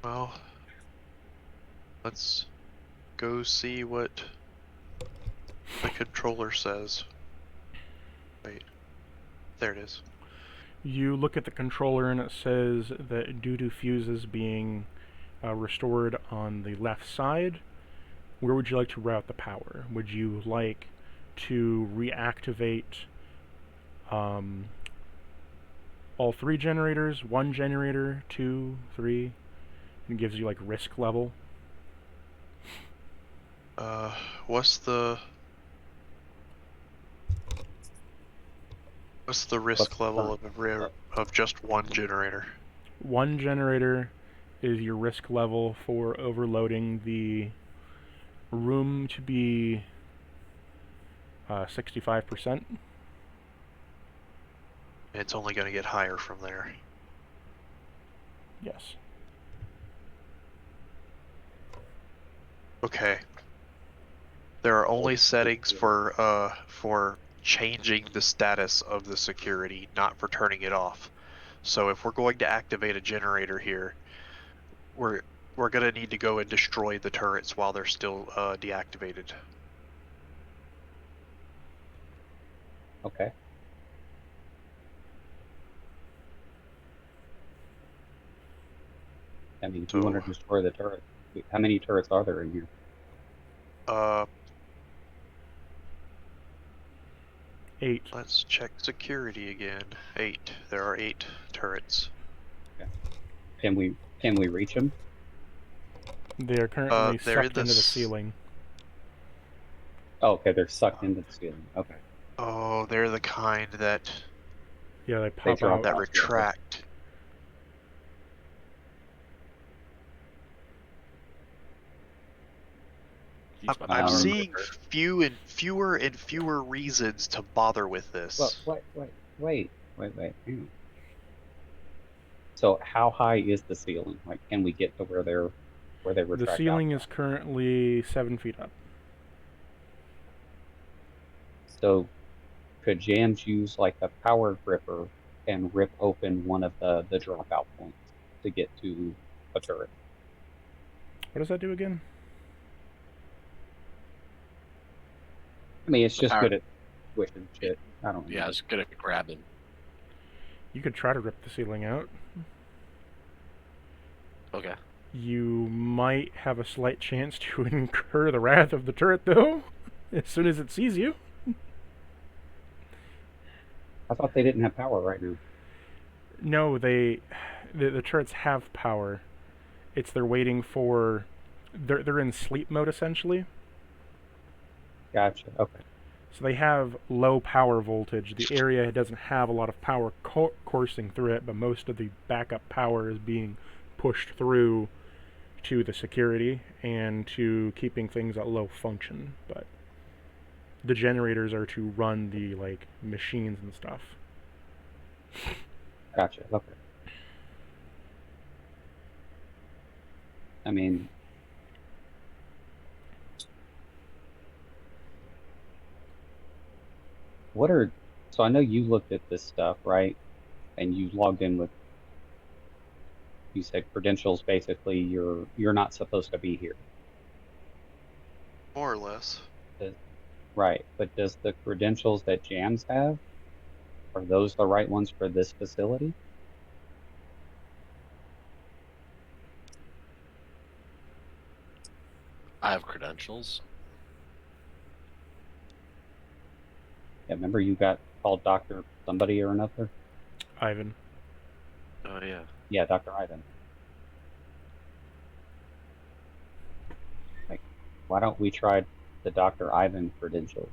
Well, let's go see what the controller says. Wait. There it is. You look at the controller and it says that due to fuses being restored on the left side, where would you like to route the power? Would you like to reactivate all 3 generators, 1 generator, 2, 3? It gives you like risk level. What's the risk level of just 1 generator? 1 generator is your risk level for overloading the room to be 65%. It's only going to get higher from there. Yes. Okay. There are only settings for changing the status of the security, not for turning it off. So if we're going to activate a generator here, we're gonna need to go and destroy the turrets while they're still deactivated. Okay. I mean, if you want to destroy the turret, how many turrets are there in here? 8. Let's check security again. 8. There are 8 turrets. Okay. Can we reach them? They are currently they're in sucked into the ceiling. Oh, okay, they're sucked into the ceiling. Okay. Oh, they're the kind that Yeah, they pop drop out. that retract. I'm seeing fewer and fewer reasons to bother with this. Well, wait. Hang on. So how high is the ceiling? Like, can we get to where they retract The ceiling out? is currently 7 feet up. So could Jams use like a power gripper and rip open one of the dropout points to get to a turret? What does that do again? I mean, it's just good at squishing shit. I don't know. Yeah, it's good at grabbing. You could try to rip the ceiling out. Okay. You might have a slight chance to incur the wrath of the turret, though, as soon as it sees you. I thought they didn't have power right now. No, the turrets have power. It's they're waiting for they're in sleep mode essentially. Gotcha. Okay. So they have low power voltage. The area doesn't have a lot of power coursing through it, but most of the backup power is being pushed through to the security and to keeping things at low function. But the generators are to run the like machines and stuff. Gotcha. Okay. I mean, so I know you looked at this stuff, right? And you logged in with, you said credentials, basically you're not supposed to be here. More or less. Right, but does the credentials that Jams have, are those the right ones for this facility? I have credentials. Yeah, remember you got called Dr. somebody or another? Ivan. Oh yeah. Yeah, Dr. Ivan. Like, why don't we try the Dr. Ivan credentials?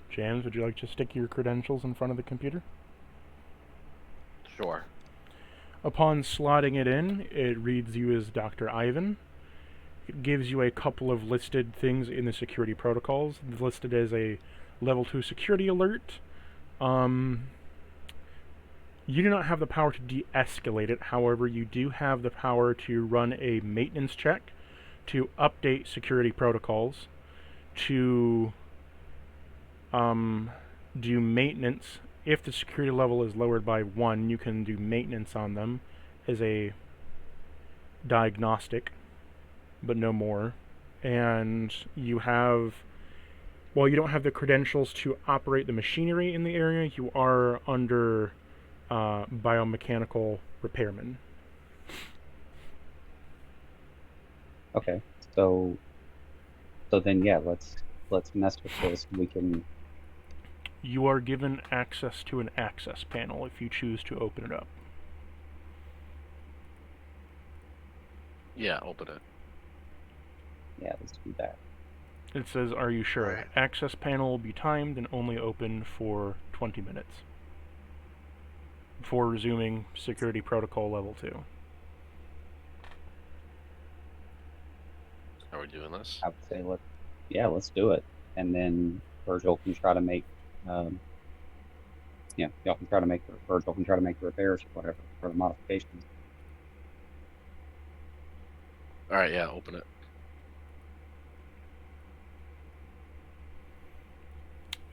James, would you like to stick your credentials in front of the computer? Sure. Upon slotting it in, it reads you as Dr. Ivan. It gives you a couple of listed things in the security protocols. It's listed as a level 2 security alert. You do not have the power to de-escalate it. However, you do have the power to run a maintenance check, to update security protocols, to do maintenance. If the security level is lowered by 1, you can do maintenance on them as a diagnostic, but no more. And you have, while you don't have the credentials to operate the machinery in the area, you are under biomechanical repairman. Okay, so then yeah, let's mess with this. We can. You are given access to an access panel if you choose to open it up. Yeah, open it. Yeah, let's do that. It says, "Are you sure?" Right. Access panel will be timed and only open for 20 minutes. Before resuming security protocol level 2. Are we doing this? I would say let's do it, and then Virgil can try to make, y'all can try to make Virgil can try to make the repairs or whatever for the modifications. All right. Yeah, open it.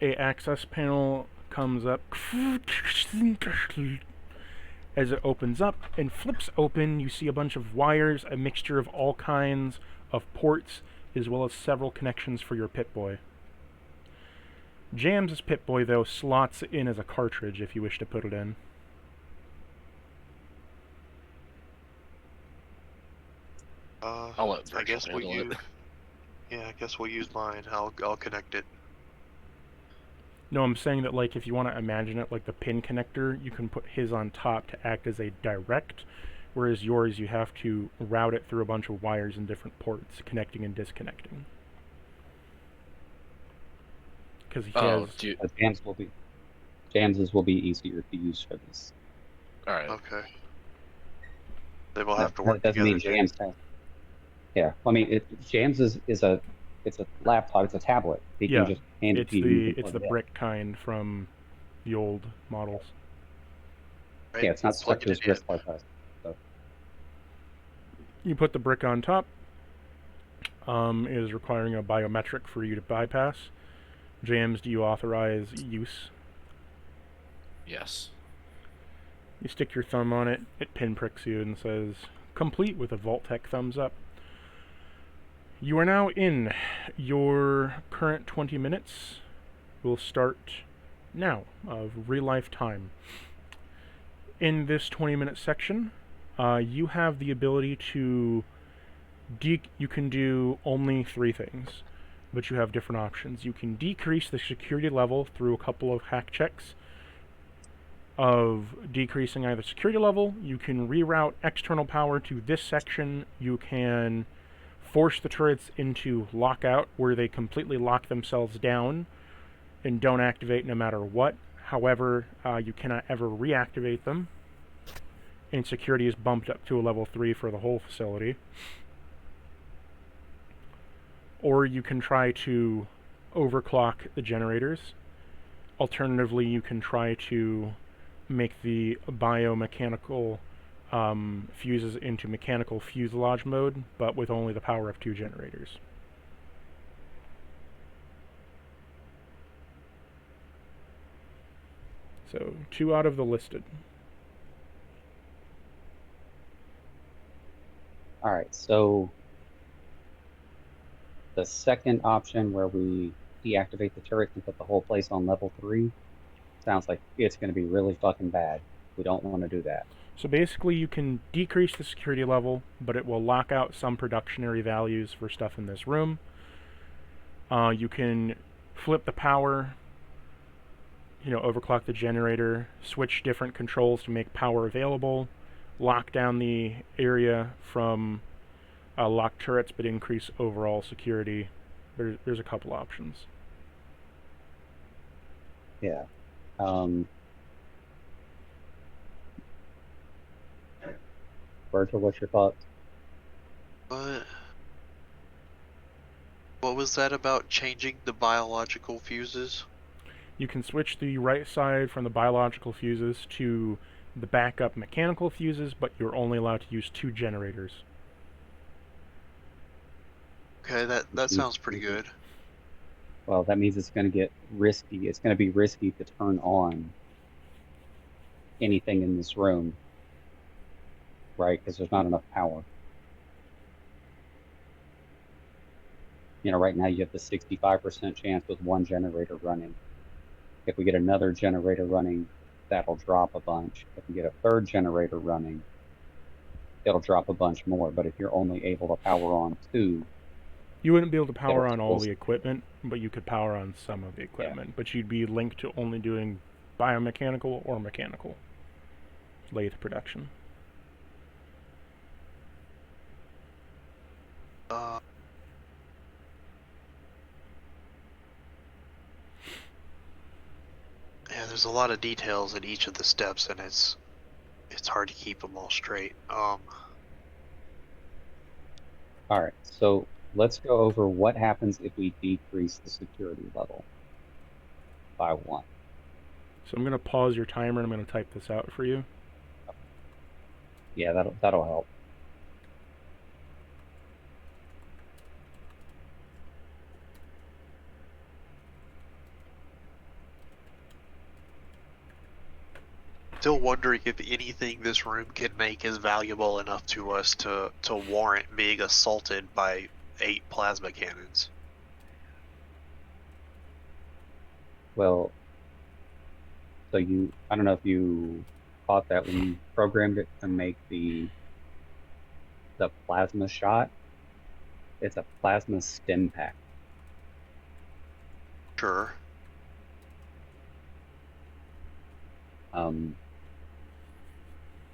A access panel comes up as it opens up and flips open. You see a bunch of wires, a mixture of all kinds of ports, as well as several connections for your Pip-Boy. Jam's Pip-Boy, though, slots in as a cartridge if you wish to put it in. I'll let I Virgil guess we'll handle use. it. Yeah, I guess we'll use mine. I'll connect it. No, I'm saying that, like, if you want to imagine it like the pin connector, you can put his on top to act as a direct, whereas yours, you have to route it through a bunch of wires in different ports, connecting and disconnecting. Because he Oh, has... Jams's will be easier to use for this. all right. Okay. They will have to work That doesn't mean together. Jams has. Yeah, I mean, Jams is a laptop, it's a tablet. He Yeah, can just hand it It's to you. the brick kind from the old models. Right? Yeah, it's not stuck Plug to his it in. wrist like us. So. You put the brick on top. It is requiring a biometric for you to bypass. James, do you authorize use? Yes. You stick your thumb on it, it pinpricks you and says, "Complete," with a Vault-Tec thumbs up. You are now in. Your current 20 minutes will start now, of real-life time. In this 20-minute section, you have the ability to... you can do only 3 things, but you have different options. You can decrease the security level through a couple of hack checks. of decreasing either security level. You can reroute external power to this section. You can force the turrets into lockout, where they completely lock themselves down and don't activate no matter what. However, you cannot ever reactivate them. And security is bumped up to a level 3 for the whole facility. Or you can try to overclock the generators. Alternatively, you can try to make the biomechanical fuses into mechanical fuselage mode, but with only the power of 2 generators. So 2 out of the listed. All right, so the second option where we deactivate the turret and put the whole place on level 3 sounds like it's going to be really fucking bad. We don't want to do that. So basically you can decrease the security level, but it will lock out some productionary values for stuff in this room. You can flip the power, overclock the generator, switch different controls to make power available, lock down the area from locked turrets, but increase overall security. There's a couple options. Yeah. Virgil, what's your thoughts? What was that about changing the biological fuses? You can switch the right side from the biological fuses to the backup mechanical fuses, but you're only allowed to use 2 generators. Okay, that sounds pretty good. Well, that means it's going to get risky. It's going to be risky to turn on anything in this room, right? Because there's not enough power. Right now you have the 65% chance with 1 generator running. If we get another generator running, that'll drop a bunch. If we get a 3rd generator running, it'll drop a bunch more. But if you're only able to power on 2... You wouldn't be able to power on all the equipment, but you could power on some of the equipment. Yeah. But you'd be linked to only doing biomechanical or mechanical lathe production. Yeah, there's a lot of details in each of the steps, and it's hard to keep them all straight. All right, so let's go over what happens if we decrease the security level by 1. So I'm going to pause your timer and I'm going to type this out for you. Yeah, that'll help. Still wondering if anything this room can make is valuable enough to us to warrant being assaulted by 8 plasma cannons. Well, so I don't know if you caught that when you programmed it to make the plasma shot. It's a plasma stem pack. Sure.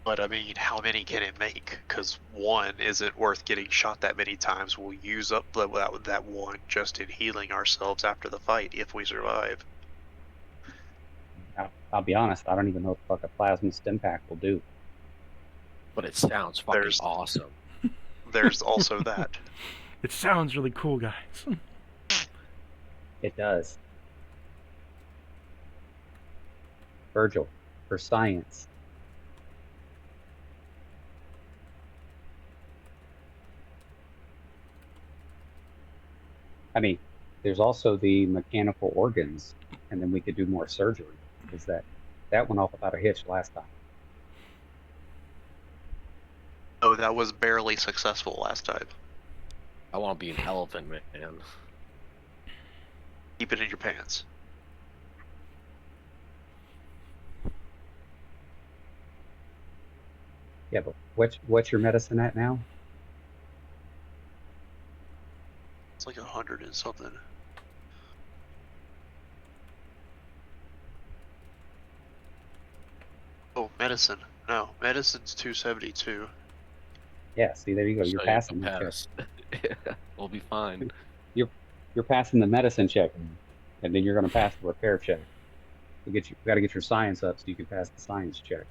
But I mean, how many can it make? Because 1 isn't worth getting shot that many times. We'll use up that 1 just in healing ourselves after the fight if we survive. I'll be honest, I don't even know what the fuck a plasma stem pack will do. But it sounds fucking awesome. There's also that. It sounds really cool, guys. It does. Virgil, for science. I mean, there's also the mechanical organs, and then we could do more surgery. Because that went off without a hitch last time. Oh, that was barely successful last time. I want to be an elephant, man. Keep it in your pants. Yeah, but what's your medicine at now? It's like 100 and something. medicine? No, medicine's 272. Yeah, see, there you go. So You're you passing can the check. pass. We'll be fine. You're passing the medicine check, and then you're going to pass the repair check. We got to get your science up so you can pass the science check.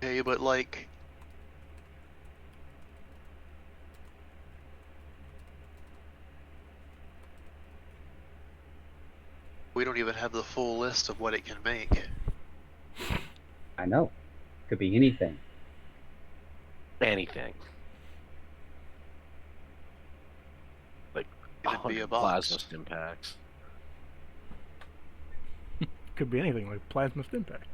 Hey, but like, we don't even have the full list of what it can make. I know. Could be anything. Anything. Like It'd be a 100 box. plasma stim packs. Could be anything like plasma stim packs.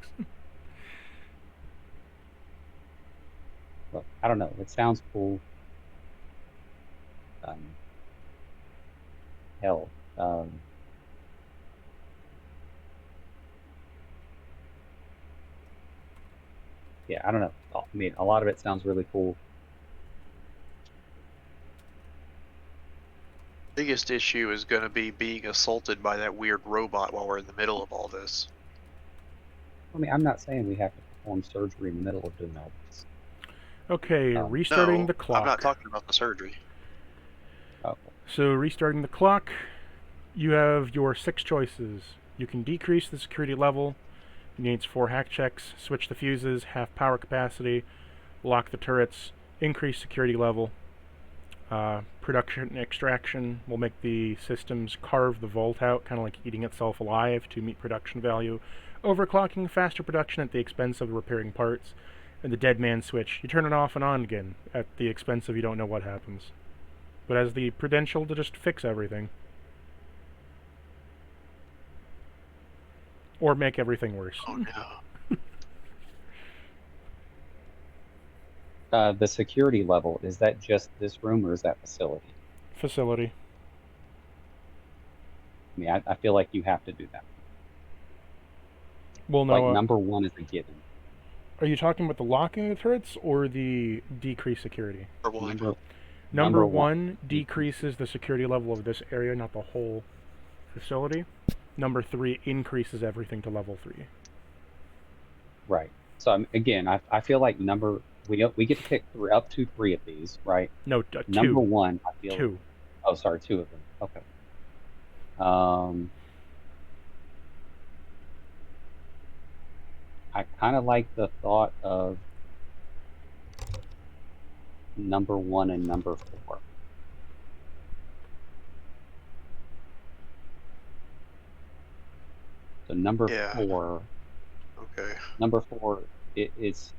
Look, I don't know. It sounds cool. Hell. Yeah, I don't know. I mean, a lot of it sounds really cool. Biggest issue is going to be being assaulted by that weird robot while we're in the middle of all this. I mean, I'm not saying we have to perform surgery in the middle of doing all this. Okay, No, restarting the clock. I'm not talking about the surgery. Oh, So restarting the clock, you have your 6 choices. You can decrease the security level. It needs 4 hack checks, switch the fuses, half power capacity, lock the turrets, increase security level. Production and extraction will make the systems carve the vault out, kind of like eating itself alive to meet production value. Overclocking, faster production at the expense of repairing parts. And the dead man switch, you turn it off and on again at the expense of you don't know what happens. But has the potential to just fix everything. Or make everything worse. Oh no. the security level, is that just this room or is that facility? Facility. I mean, I feel like you have to do that. Well, no. Like, number 1 is a given. Are you talking about the locking of the turrets or the decreased security? For one. Number one decreases the security level of this area, not the whole facility. Number 3 increases everything to level 3. Right. So again, I feel like we get to pick up to 3 of these, right? No, Number 2. 1, I feel. 2. Oh, sorry, 2 of them. Okay. I kind of like the thought of number 1 and number 4. So number Yeah. 4. Okay. Number 4, it's.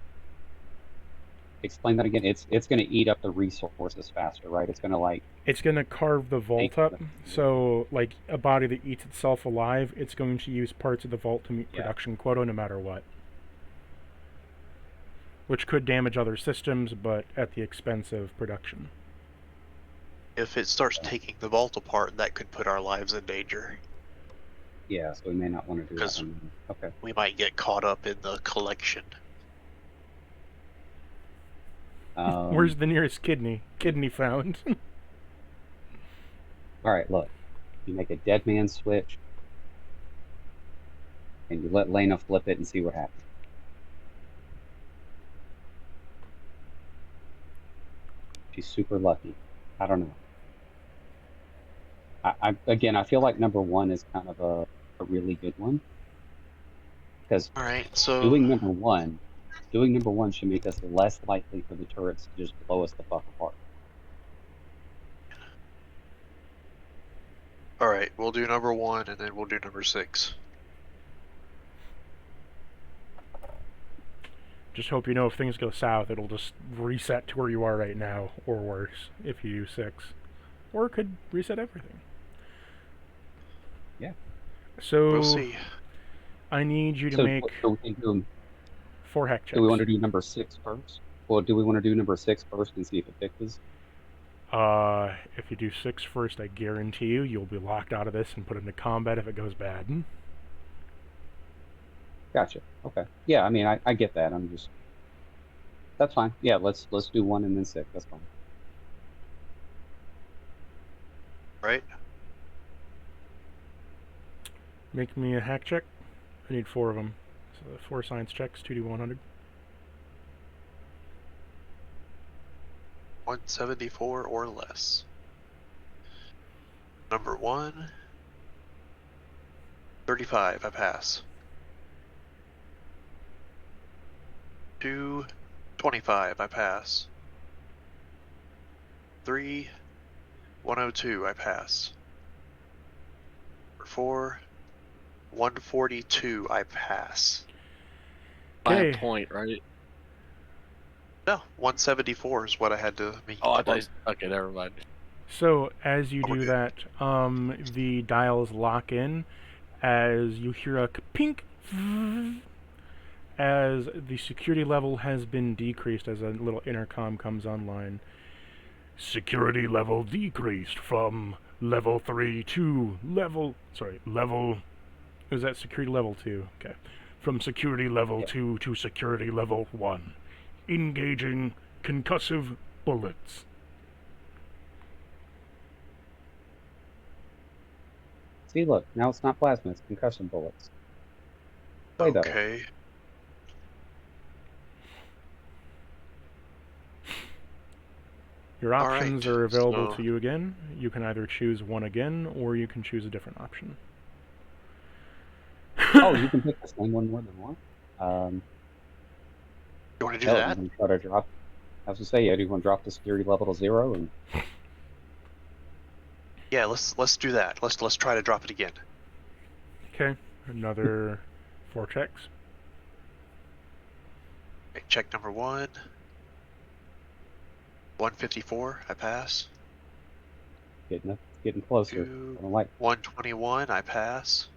Explain that again. It's going to eat up the resources faster, right? It's going to It's going to carve the vault up. So, like a body that eats itself alive, it's going to use parts of the vault to meet production quota no matter what. Which could damage other systems, but at the expense of production. If it starts taking the vault apart, that could put our lives in danger. Yeah, so we may not want to do that 'Cause one. Okay. We might get caught up in the collection. Where's the nearest kidney? Kidney found. All right, look. You make a dead man switch, and you let Lena flip it and see what happens. She's super lucky. I don't know. Again, I feel like number 1 is kind of a really good one. Because Alright, so doing number one should make us less likely for the turrets to just blow us the fuck apart. alright, we'll do number 1 and then we'll do number 6. Just hope you know if things go south, it'll just reset to where you are right now, or worse, if you use 6. Or it could reset everything. Yeah. So, We'll see. I need you to make So we can do 4 hack checks. Do we want to do number 6 first? Well, do we want to do number 6 first and see if it fixes? If you do 6 first, I guarantee you'll be locked out of this and put into combat if it goes bad. Gotcha. Okay. Yeah, I mean, I get that. That's fine. Yeah, let's do 1 and then 6. That's fine. Right? Make me a hack check. I need 4 of them. So 4 science checks, 2d100. 174 or less. Number 1. 35, I pass. 2. 25, I pass. 3. 102, I pass. Number 4. 142, I pass. By a Okay. point, right? No, 174 is what I had to meet. Oh, I thought. Okay, never mind. So as you Oh, do okay. that, the dials lock in as you hear a pink as the security level has been decreased as a little intercom comes online. Security level decreased from level 3 to level... Is that security level 2? Okay. From security level 2 to security level 1. Engaging concussive bullets. See, look, now it's not plasma, it's concussion bullets. Play better. Okay. Your options Alright, are available so- to you again. You can either choose one again, or you can choose a different option. Oh, you can pick the same one more than one. You want to do hell, that? you can try to drop. I was gonna say, yeah, do you want to drop the security level to 0 and Yeah, let's do that. Let's try to drop it again. Okay, another 4 checks. Okay, check number 1. 154, I pass. getting closer? 2. I don't like. 121, I pass.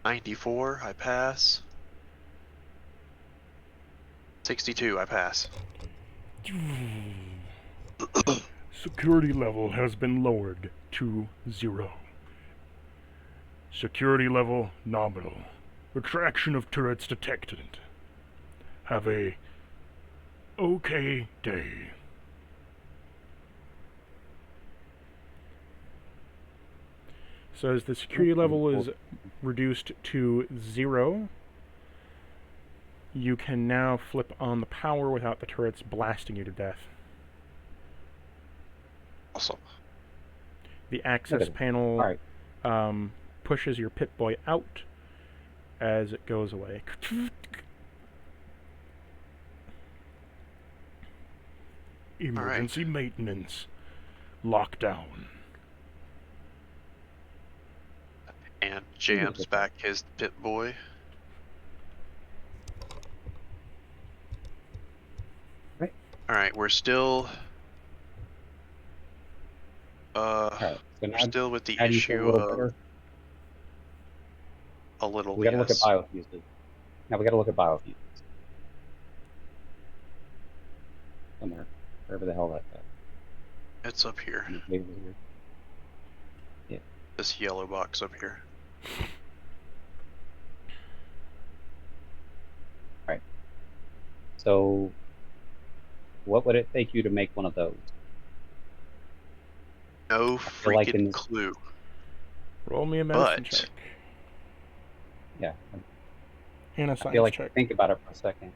94, I pass. 62, I pass. Security level has been lowered to 0. Security level nominal. Retraction of turrets detected. Have a okay day. So as the security level is reduced to 0, you can now flip on the power without the turrets blasting you to death. Awesome. The access panel Alright. pushes your Pip-Boy out as it goes away. Emergency maintenance. Lockdown. And jams back his Pip-Boy. Right. Alright, we're still... Alright, so we're still with the how do you feel issue a little of... better? A little, We gotta look at yes. biofuses. Now we gotta look at biofuses. Somewhere. Wherever the hell that's at. It's up here. Maybe over here. Yeah. This yellow box up here. Right. So, what would it take you to make one of those? No feel like in freaking this- clue. Roll me a medicine But- check. Yeah. And a I feel science like check. think about it for a second.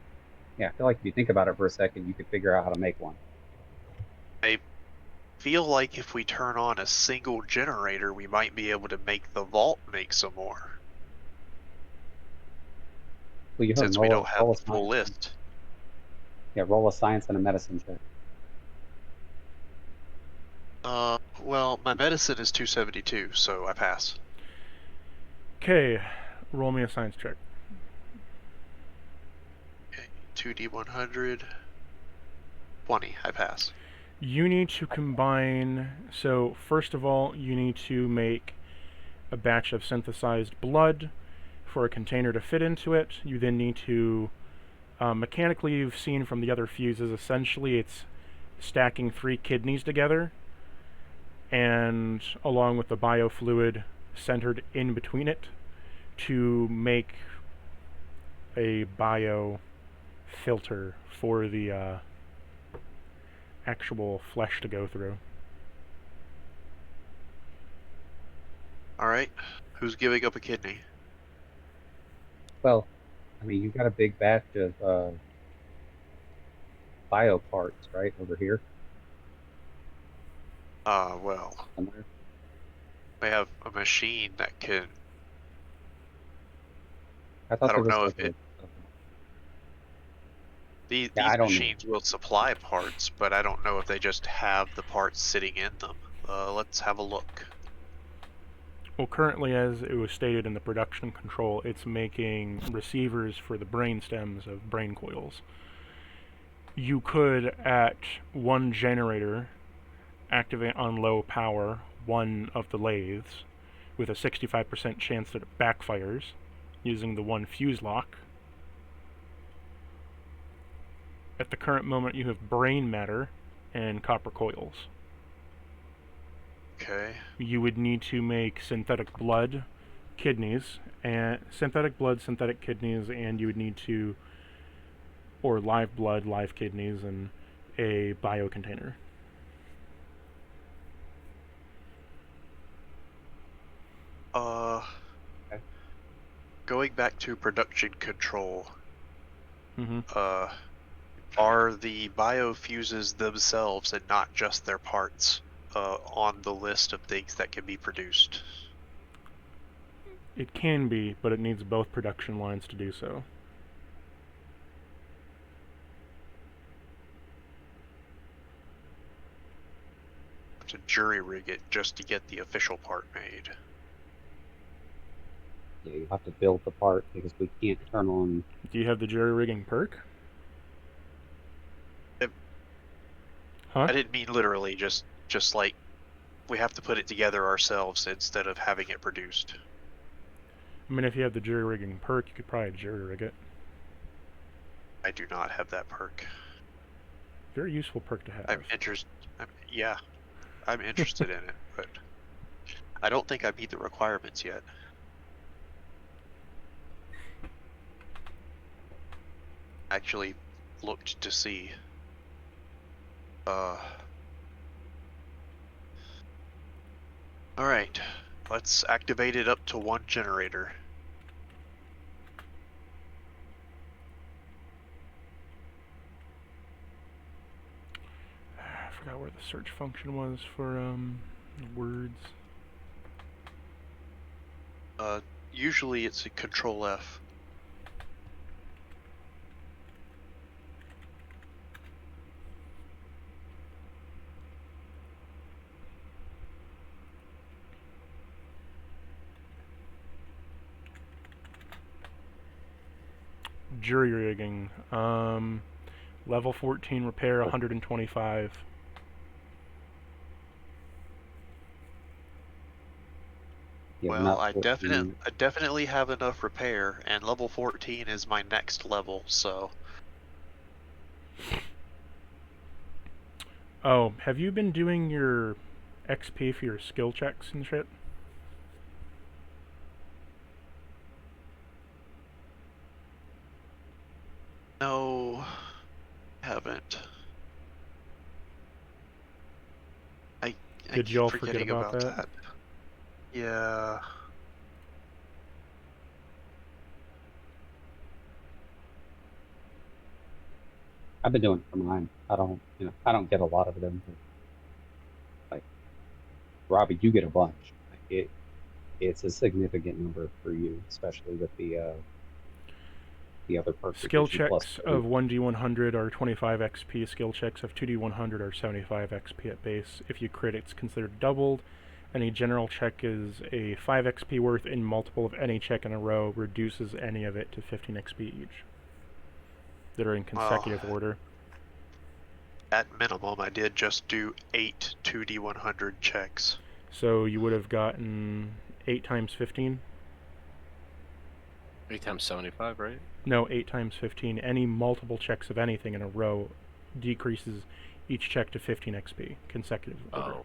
Yeah, I feel like if you think about it for a second, you could figure out how to make one. Feel like if we turn on a single generator, we might be able to make the vault make some more. Well, you heard Since him. we Roll don't a- have roll a the full science. list. Yeah, roll a science and a medicine check. Well, my medicine is 272, so I pass. Okay, roll me a science check. Okay, 2d100. 20, I pass. You need to combine... So, first of all, you need to make a batch of synthesized blood for a container to fit into it. You then need to... mechanically, you've seen from the other fuses, essentially it's stacking 3 kidneys together, and along with the biofluid centered in between it to make a bio filter for the actual flesh to go through. Alright, who's giving up a kidney? Well, I mean, you've got a big batch of bio parts, right, over here Well, somewhere. we have a machine that can. I I thought there don't was know like if it. yeah, I These don't know. machines will supply parts, but I don't know if they just have the parts sitting in them. Let's have a look. Well, currently, as it was stated in the production control, it's making receivers for the brain stems of brain coils. You could, at one generator, activate on low power one of the lathes with a 65% chance that it backfires using the one fuse lock. At the current moment, you have brain matter and copper coils. Okay. You would need to make synthetic blood, kidneys, and synthetic kidneys, and you would need to, or live blood, live kidneys, and a bio container. Okay. Going back to production control, Mm-hmm. are the biofuses themselves and not just their parts on the list of things that can be produced? It can be, but it needs both production lines to do so. To jury rig it just to get the official part made. Yeah, you have to build the part because we can't turn on. Do you have the jury rigging perk? Huh? I didn't mean literally, just like we have to put it together ourselves instead of having it produced. I mean, if you have the jury rigging perk, you could probably jury rig it. I do not have that perk. Very useful perk to have. I'm interested in it, but I don't think I meet the requirements yet. Actually looked to see. Alright, let's activate it up to one generator. I forgot where the search function was for words. Usually it's a Control F. Jury rigging. Level 14 repair 125. Yeah, Well, not I 14. definitely have enough repair, and level 14 is my next level, so. Oh, have you been doing your XP for your skill checks and shit? No, haven't. I Did keep y'all forget forgetting about about that? Yeah. I've been doing it for mine. I don't get a lot of them. Like Robbie, you get a bunch. Like it's a significant number for you, especially with the other perk that Skill gives you plus checks 30. of 1d100 are 25 XP. Skill checks of 2d100 are 75 XP at base. If you crit, it's considered doubled. Any general check is a 5 XP worth, and multiple of any check in a row reduces any of it to 15 XP each. That are in consecutive order. At minimum, I did just do 8 2d100 checks. So you would have gotten 8 times 15? 8 times 75, right? No, 8 times 15. Any multiple checks of anything in a row decreases each check to 15 XP, consecutive order. Oh.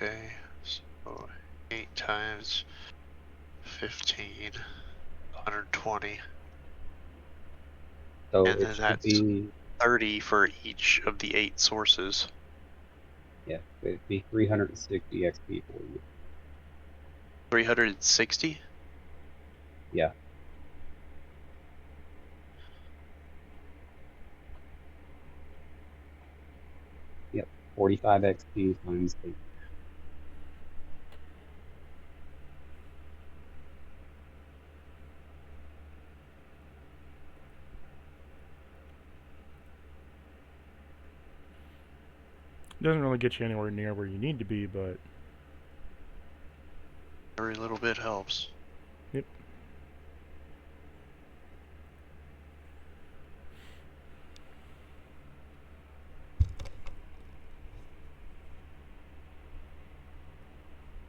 Okay, so 8 times 15, 120. So And it then should that's be 30 for each of the 8 sources. it'd be 360 XP for you. 360? Yeah. Yep. 45 XP times 8. Doesn't really get you anywhere near where you need to be, but Every little bit helps. yep.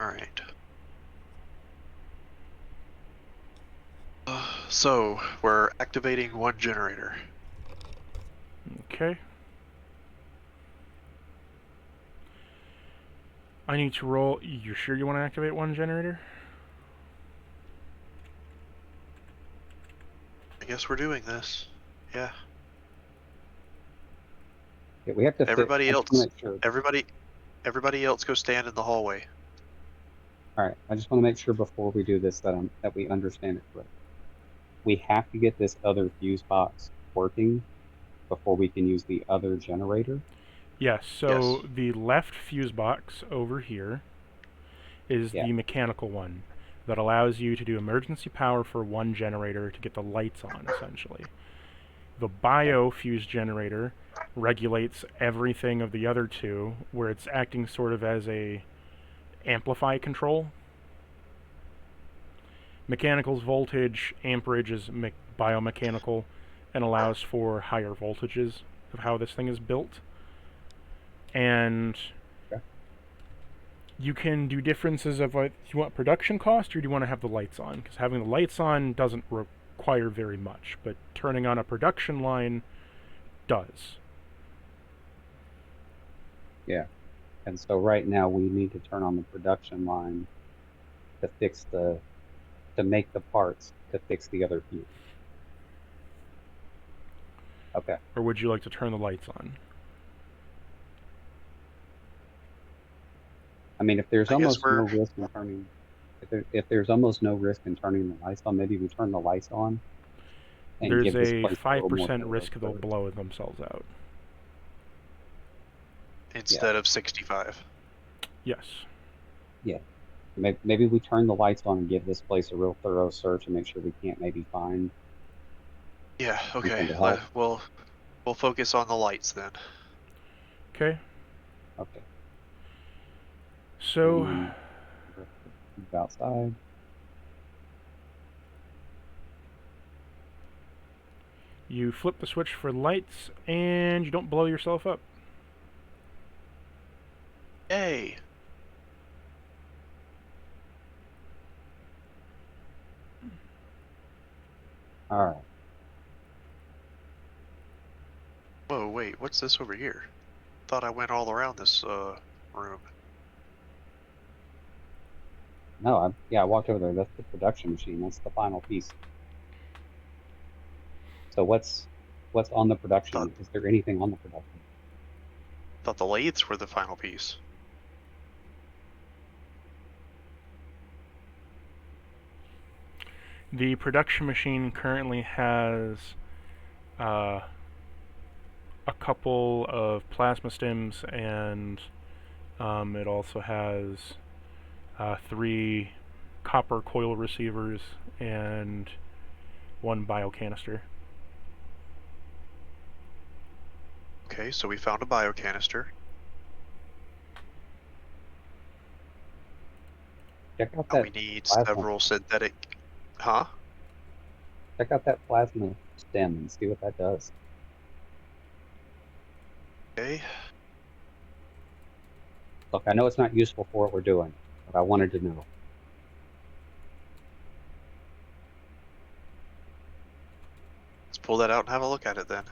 Alright. So, we're activating one generator. Okay. I need to roll. You're sure you want to activate one generator? I guess we're doing this. Yeah. Yeah, we have to Everybody I just else, want to make sure. everybody else go stand in the hallway. All right. I just want to make sure before we do this that we understand it correctly. We have to get this other fuse box working before we can use the other generator. Yes, so Yes. the left fuse box over here is Yeah. the mechanical one that allows you to do emergency power for one generator to get the lights on, essentially. The bio fuse generator regulates everything of the other two, where it's acting sort of as a amplify control. Mechanical's voltage, amperage is biomechanical and allows for higher voltages of how this thing is built. And Okay. you can do differences of what you want production cost, or do you want to have the lights on? Because having the lights on doesn't require very much, but turning on a production line does. Yeah. And so right now we need to turn on the production line to fix to make the parts to fix the other fuse. Okay. Or would you like to turn the lights on? I mean, if there's I guess almost no we're- risk in turning, if there's almost no risk in turning the lights on, maybe we turn the lights on and There's give this a place a little more 5% thorough risk they'll search. blow themselves out. Instead of 65. Yes. Yeah. Maybe we turn the lights on and give this place a real thorough search and make sure we can't maybe find Yeah, okay. something to help. We'll focus on the lights then. Okay. Okay. So And then move outside. you flip the switch for lights, and you don't blow yourself up. Yay! All right. Whoa, wait, what's this over here? Thought I went all around this room. No, I walked over there. That's the production machine. That's the final piece. So what's on the production? Is there anything on the production? Thought the lathes were the final piece. The production machine currently has a couple of plasma stems, and it also has 3 copper coil receivers and 1 biocanister. Okay, so we found a biocanister. Check out Now that we need plasma. several synthetic... Huh? Check out that plasma stem and see what that does. Okay. Look, I know it's not useful for what we're doing, but I wanted to know. Let's pull that out and have a look at it then.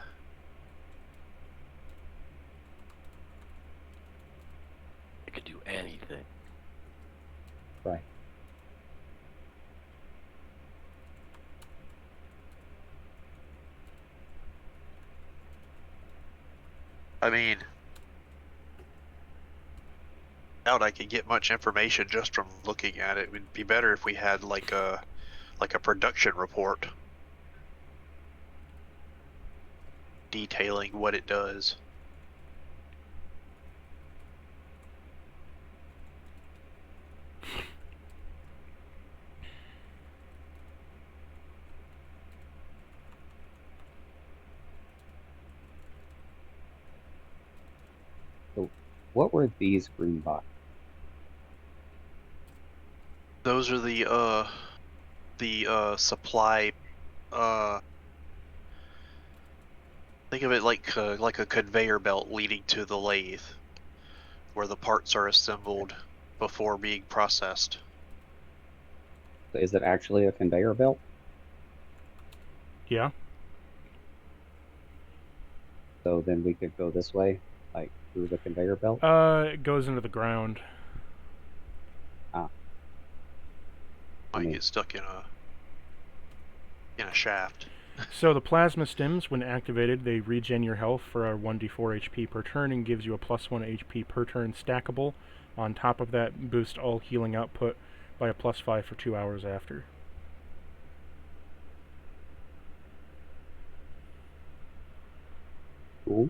It could do anything. Right. I mean... doubt I could get much information just from looking at it. It would be better if we had like a production report detailing what it does. So, what were these green boxes? Those are the supply. Think of it like a conveyor belt leading to the lathe, where the parts are assembled before being processed. Is it actually a conveyor belt? Yeah. So then we could go this way, like through the conveyor belt? It goes into the ground. Might get stuck in a shaft. So the plasma stims, when activated, they regen your health for a 1d4 HP per turn and gives you a +1 HP per turn stackable. On top of that, boost all healing output by a +5 for 2 hours after. Cool.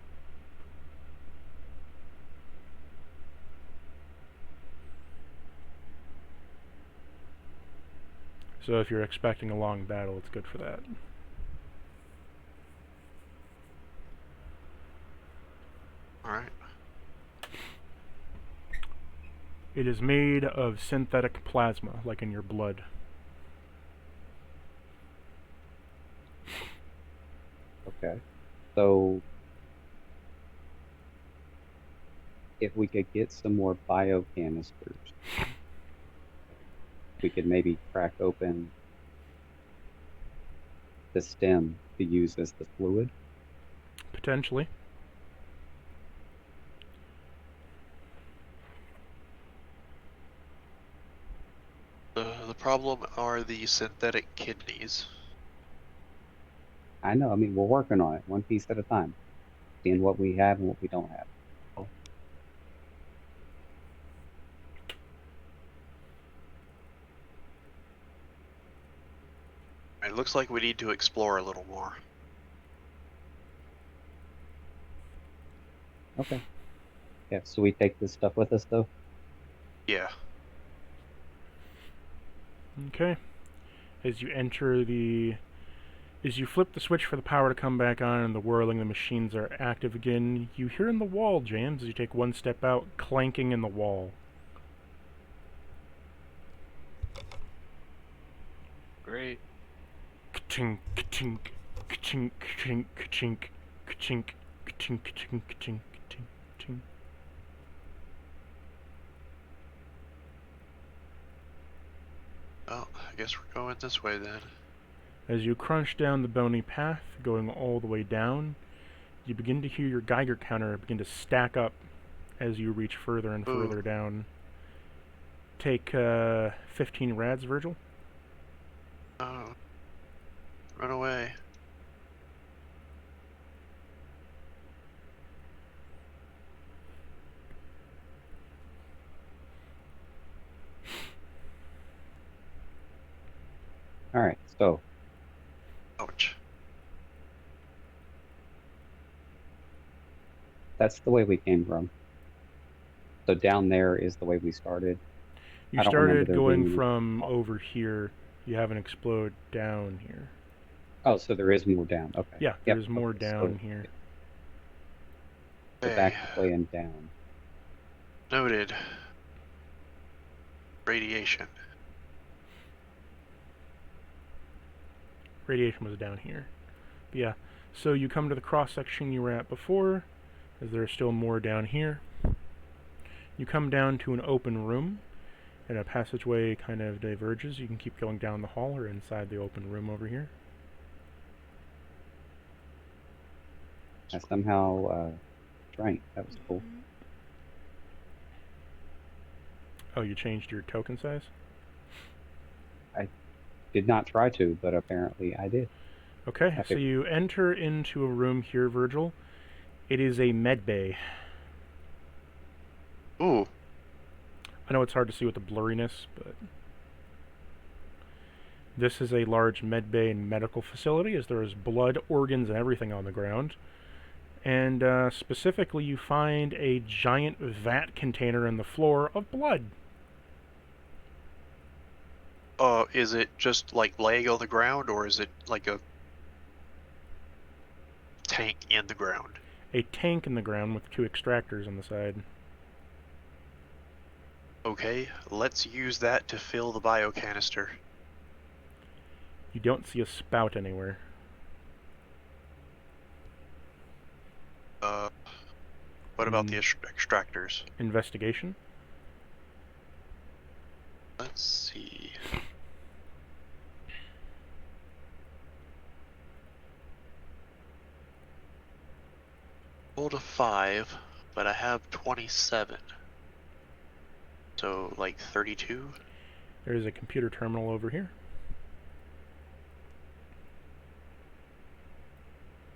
So if you're expecting a long battle, it's good for that. Alright. It is made of synthetic plasma, like in your blood. Okay. So if we could get some more biocanisters, we could maybe crack open the stem to use as the fluid. Potentially. The problem are the synthetic kidneys. I know, I mean, we're working on it one piece at a time, seeing what we have and what we don't have. It looks like we need to explore a little more. Okay. Yeah, so we take this stuff with us, though? Yeah. Okay. As you flip the switch for the power to come back on and the whirling, the machines are active again, you hear in the wall, James, as you take one step out, clanking in the wall. Great. Ka-chink, ka-chink, ka-chink, ka-chink, ka-chink, ka-chink, ka-chink, ka-chink, ka-chink, ka-chink, ka-chink. Well, I guess we're going this way then. As you crunch down the bony path, going all the way down, you begin to hear your Geiger counter begin to stack up as you reach further and further down. Take 15 rads, Virgil. Oh. Run away. All right, so Ouch. that's the way we came from. So down there is the way we started. You I don't remember started there going being- from over here. You haven't exploded down here. Oh, so there is more down. Okay. Yeah, Yep, there's more okay, down so here. Go back this way and down. Noted. Radiation. Radiation was down here. But yeah, so you come to the cross section you were at before, as there are still more down here. You come down to an open room, and a passageway kind of diverges. You can keep going down the hall or inside the open room over here. I somehow drank. That was cool. Oh, you changed your token size? Did not try to, but apparently I did. Okay, so Epic. you enter into a room here, Virgil. It is a med bay. Ooh. I know it's hard to see with the blurriness, but this is a large med bay and medical facility, as there is blood, organs, and everything on the ground. And specifically, you find a giant vat container in the floor of blood. Is it just like laying on the ground, or is it like a tank in the ground? A tank in the ground with 2 extractors on the side. Okay, let's use that to fill the biocanister. You don't see a spout anywhere. What about the extractors? Investigation? Let's see. Rolled a 5, but I have 27. So, like 32? There's a computer terminal over here.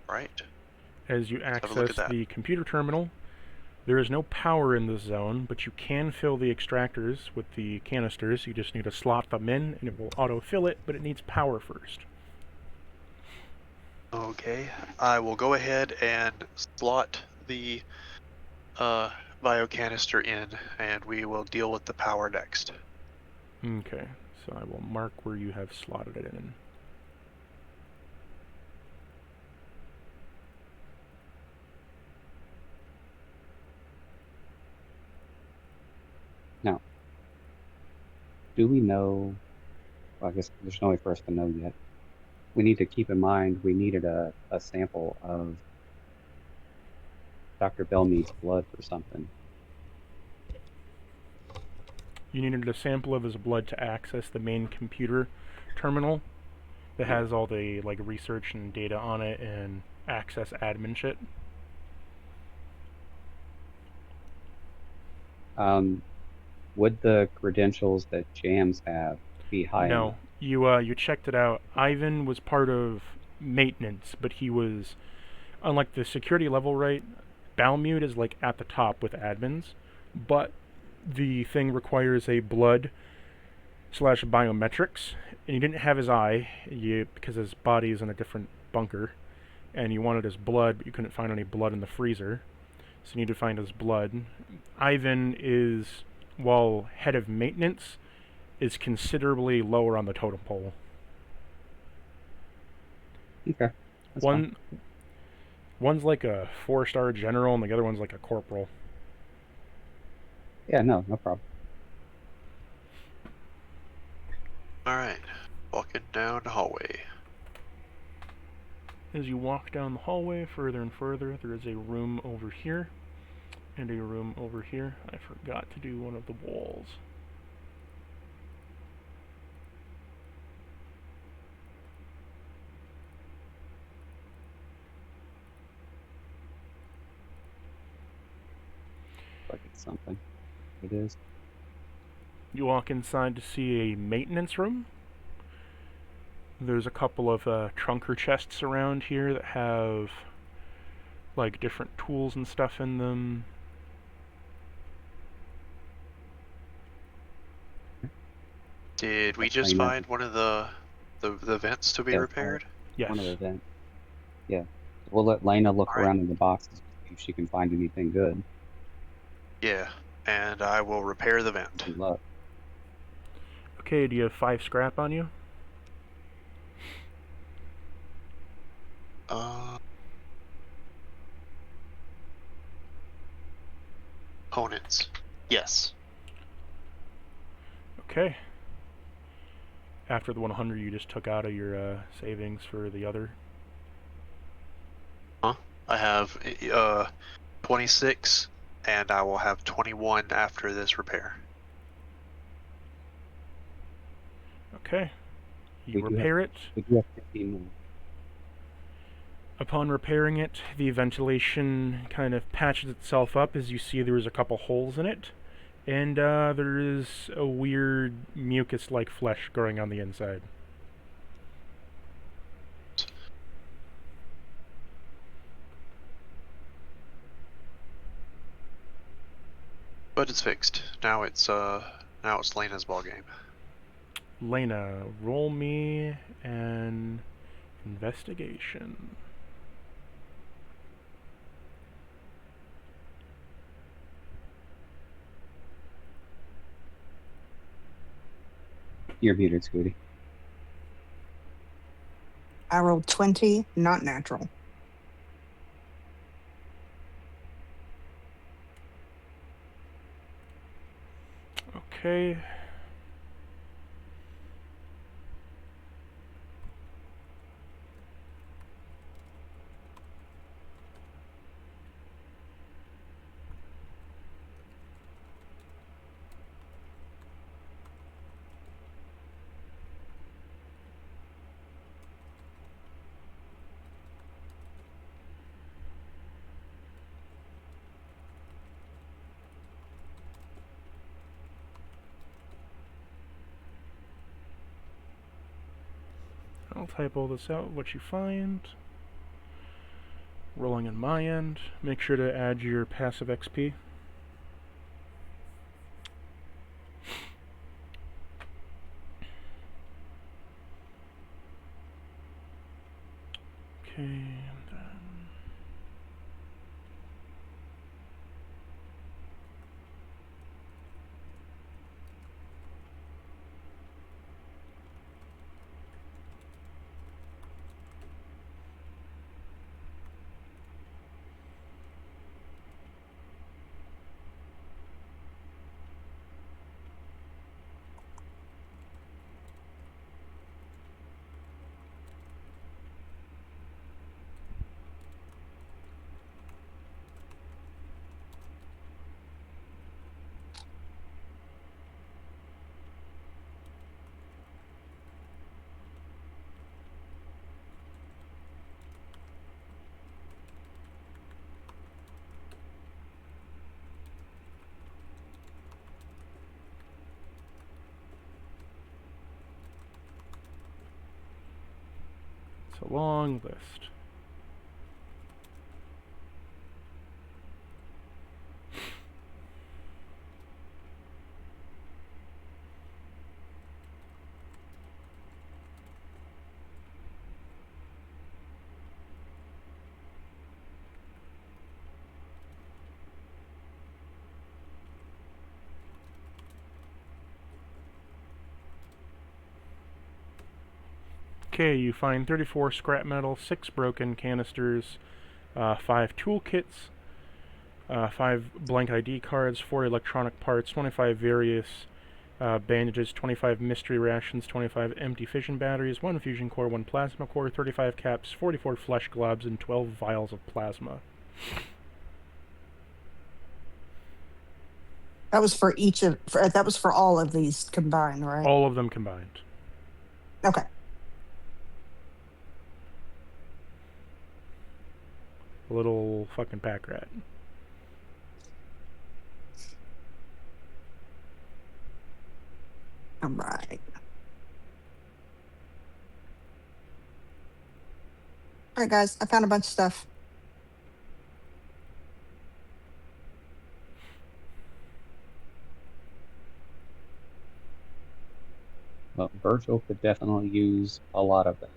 Right. As you have a look at access that. the computer terminal, there is no power in this zone, but you can fill the extractors with the canisters. You just need to slot them in, and it will auto-fill it, but it needs power first. Okay, I will go ahead and slot the biocanister in, and we will deal with the power next. Okay, so I will mark where you have slotted it in. Now, do we know? Well, I guess there's no way for us to know yet. We need to keep in mind we needed a sample of Dr. Bellmead's blood for something. You needed a sample of his blood to access the main computer terminal that has all the research and data on it and access admin shit. Would the credentials that Jams have be high No, enough? you checked it out. Ivan was part of maintenance, but he was, unlike the security level, right? Balmute is at the top with admins, but the thing requires a blood / biometrics, and you didn't have his eye, because his body is in a different bunker, and you wanted his blood, but you couldn't find any blood in the freezer, so you need to find his blood. Ivan is, while head of maintenance, is considerably lower on the totem pole. Okay. That's fine. One's like a 4-star general, and the other one's like a corporal. Yeah, no problem. Alright, walking down the hallway. As you walk down the hallway further and further, there is a room over here, and a room over here. I forgot to do one of the walls. Like it's something. It is. You walk inside to see a maintenance room. There's a couple of trunker chests around here that have different tools and stuff in them. Did we just Lena. find one of the vents to be Yeah, repaired? Yes. One of the vents. Yeah. We'll let Lena look All right. around in the boxes to see if she can find anything good. Yeah, and I will repair the vent. Good luck. Okay, do you have 5 scrap on you? Components. Yes. Okay. After the 100 you just took out of your savings for the other. I have 26, and I will have 21 after this repair. Okay. You We do repair it. We do have 15 more. Upon repairing it, the ventilation kind of patches itself up as you see there's a couple holes in it. And there is a weird mucus-like flesh growing on the inside. But it's fixed. Now it's Lena's ball game. Lena, roll me an investigation. You're muted, Scooty. I rolled 20, not natural. Okay. I'll type all this out, what you find. Rolling on my end. Make sure to add your passive XP. Okay, and then... It's a long list. Okay, you find 34 scrap metal, 6 broken canisters, 5 toolkits, 5 blank ID cards, 4 electronic parts, 25 various bandages, 25 mystery rations, 25 empty fission batteries, 1 fusion core, 1 plasma core, 35 caps, 44 flesh globs, and 12 vials of plasma. That was for each of. That was for all of these combined, right? All of them combined. Okay. Little fucking pack rat. All right. All right, guys. I found a bunch of stuff. Well, Virgil could definitely use a lot of that.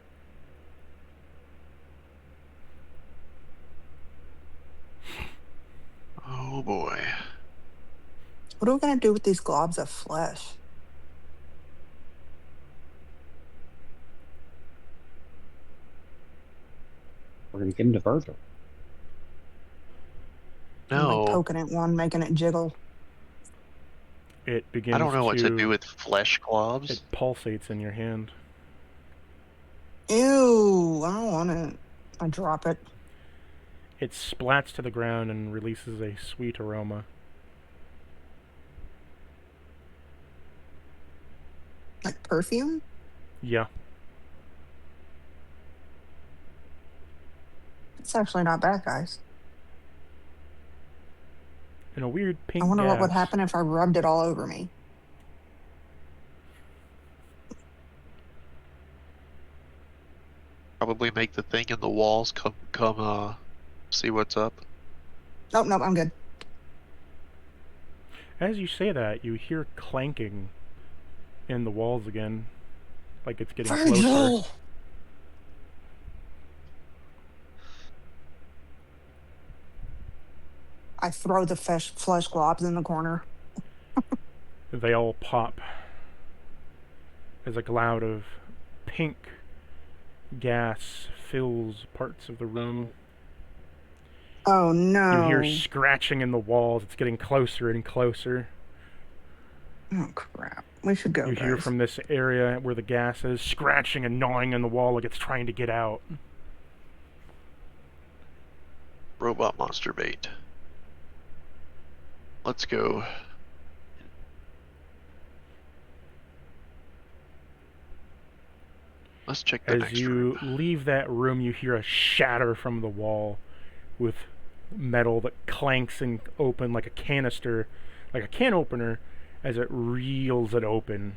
Oh boy. What are we gonna do with these globs of flesh? We're going to give him to Virgil. I'm No, like poking at one, making it jiggle. It begins I don't know what to do with flesh globs. It pulsates in your hand. Ew! I don't want it. I drop it. It splats to the ground and releases a sweet aroma. Like perfume? Yeah. It's actually not bad, guys. And a weird pink I wonder what would gas. happen if I rubbed it all over me. Probably make the thing in the walls come see what's up. Oh, no, I'm good. As you say that, you hear clanking in the walls again, like it's getting closer. Virgil! I throw the flesh globs in the corner. They all pop as a cloud of pink gas fills parts of the room. Oh no. You hear scratching in the walls. It's getting closer and closer. Oh crap. We should go, You hear guys. from this area where the gas is scratching and gnawing in the wall like it's trying to get out. Robot monster bait. Let's go. Let's check the As next you room. leave that room, you hear a shatter from the wall with metal that clanks and open like a canister, like a can opener, as it reels it open.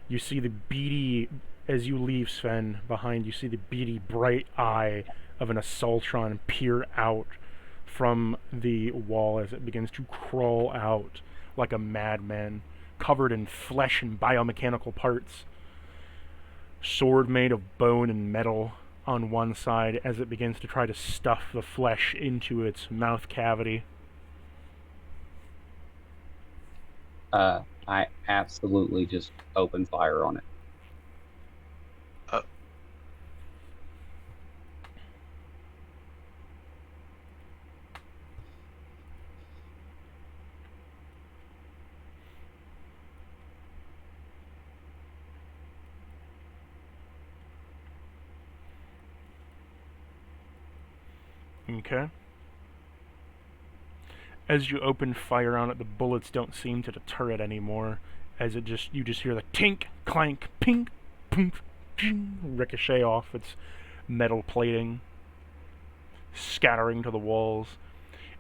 You see the beady, as you leave, Sven, behind you see the beady bright eye of an assaultron peer out from the wall as it begins to crawl out like a madman, covered in flesh and biomechanical parts. Sword made of bone and metal on one side as it begins to try to stuff the flesh into its mouth cavity. I absolutely just open fire on it. Okay. As you open fire on it, the bullets don't seem to deter it anymore, as you just hear the tink, clank, pink, pink, ping, ricochet off its metal plating, scattering to the walls.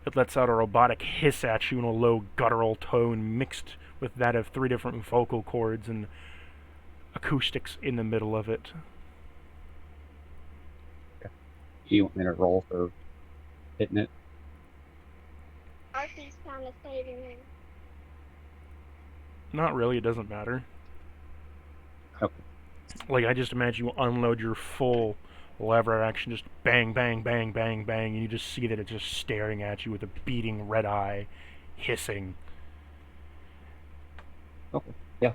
It lets out a robotic hiss at you in a low guttural tone mixed with that of 3 different vocal cords and acoustics in the middle of it. Do you want me to roll for hitting it? Archie's kind of saving him. Not really, it doesn't matter. Okay. Like, I just imagine you unload your full lever action, just bang, bang, bang, bang, bang, and you just see that it's just staring at you with a beating red eye, hissing. Okay. Yeah.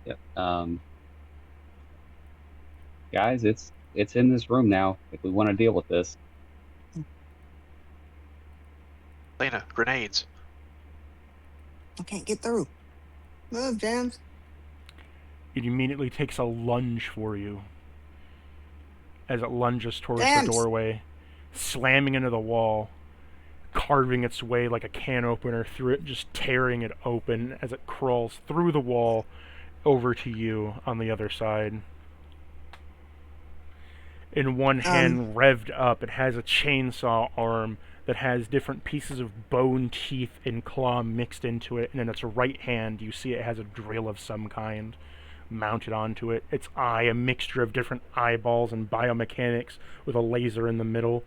Yep. Guys, it's in this room now. If we want to deal with this. Lena, grenades. I can't get through. Move, James. It immediately takes a lunge for you as it lunges towards James. the doorway, slamming into the wall, carving its way like a can opener through it, just tearing it open as it crawls through the wall over to you on the other side. In one hand, revved up, it has a chainsaw arm that has different pieces of bone, teeth, and claw mixed into it, and in its right hand you see it has a drill of some kind mounted onto it. Its eye, a mixture of different eyeballs and biomechanics with a laser in the middle.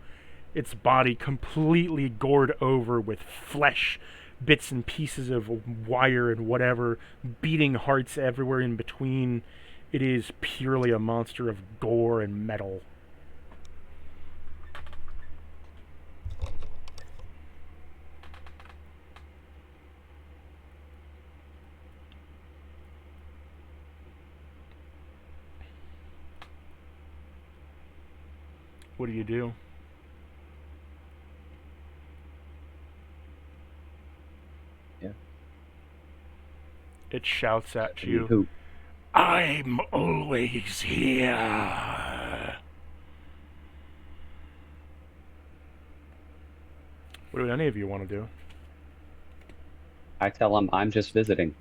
Its body completely gored over with flesh, bits and pieces of wire and whatever, beating hearts everywhere in between. It is purely a monster of gore and metal. What do you do? Yeah. It shouts at you. Who? I'm always here. What do any of you want to do? I tell him I'm just visiting.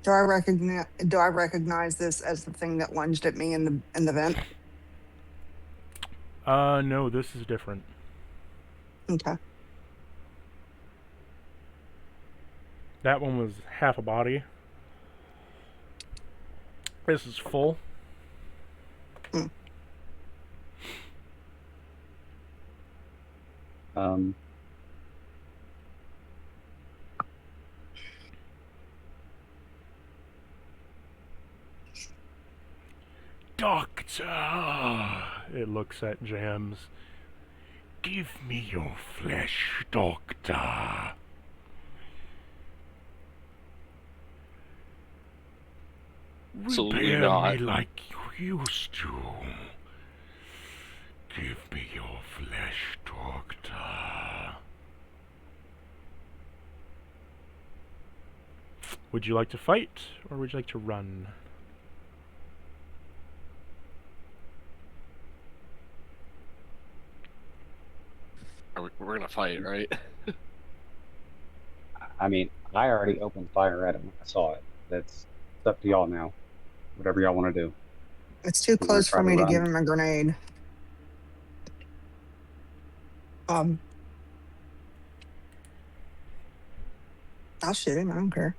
Do I recognize this as the thing that lunged at me in the vent? No, this is different. Okay. That one was half a body. This is full. Um, Doctor! It looks at Jams. Give me your flesh, Doctor. Absolutely Repair not. me like you used to. Give me your flesh, Doctor. Would you like to fight, or would you like to run? We're gonna fight, right? I mean, I already opened fire at him when I saw it. It's up to y'all now. Whatever y'all want to do. It's too You want close to try for to me to give run? him a grenade. I'll shoot him. I don't care.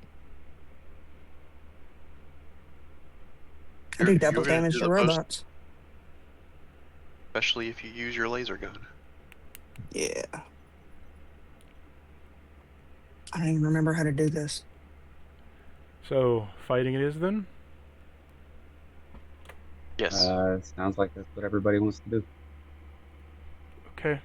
I do double You're gonna damage do to the most, robots. especially if you use your laser gun. Yeah. I don't even remember how to do this. So, fighting it is then? Yes. It sounds like that's what everybody wants to do. Okay.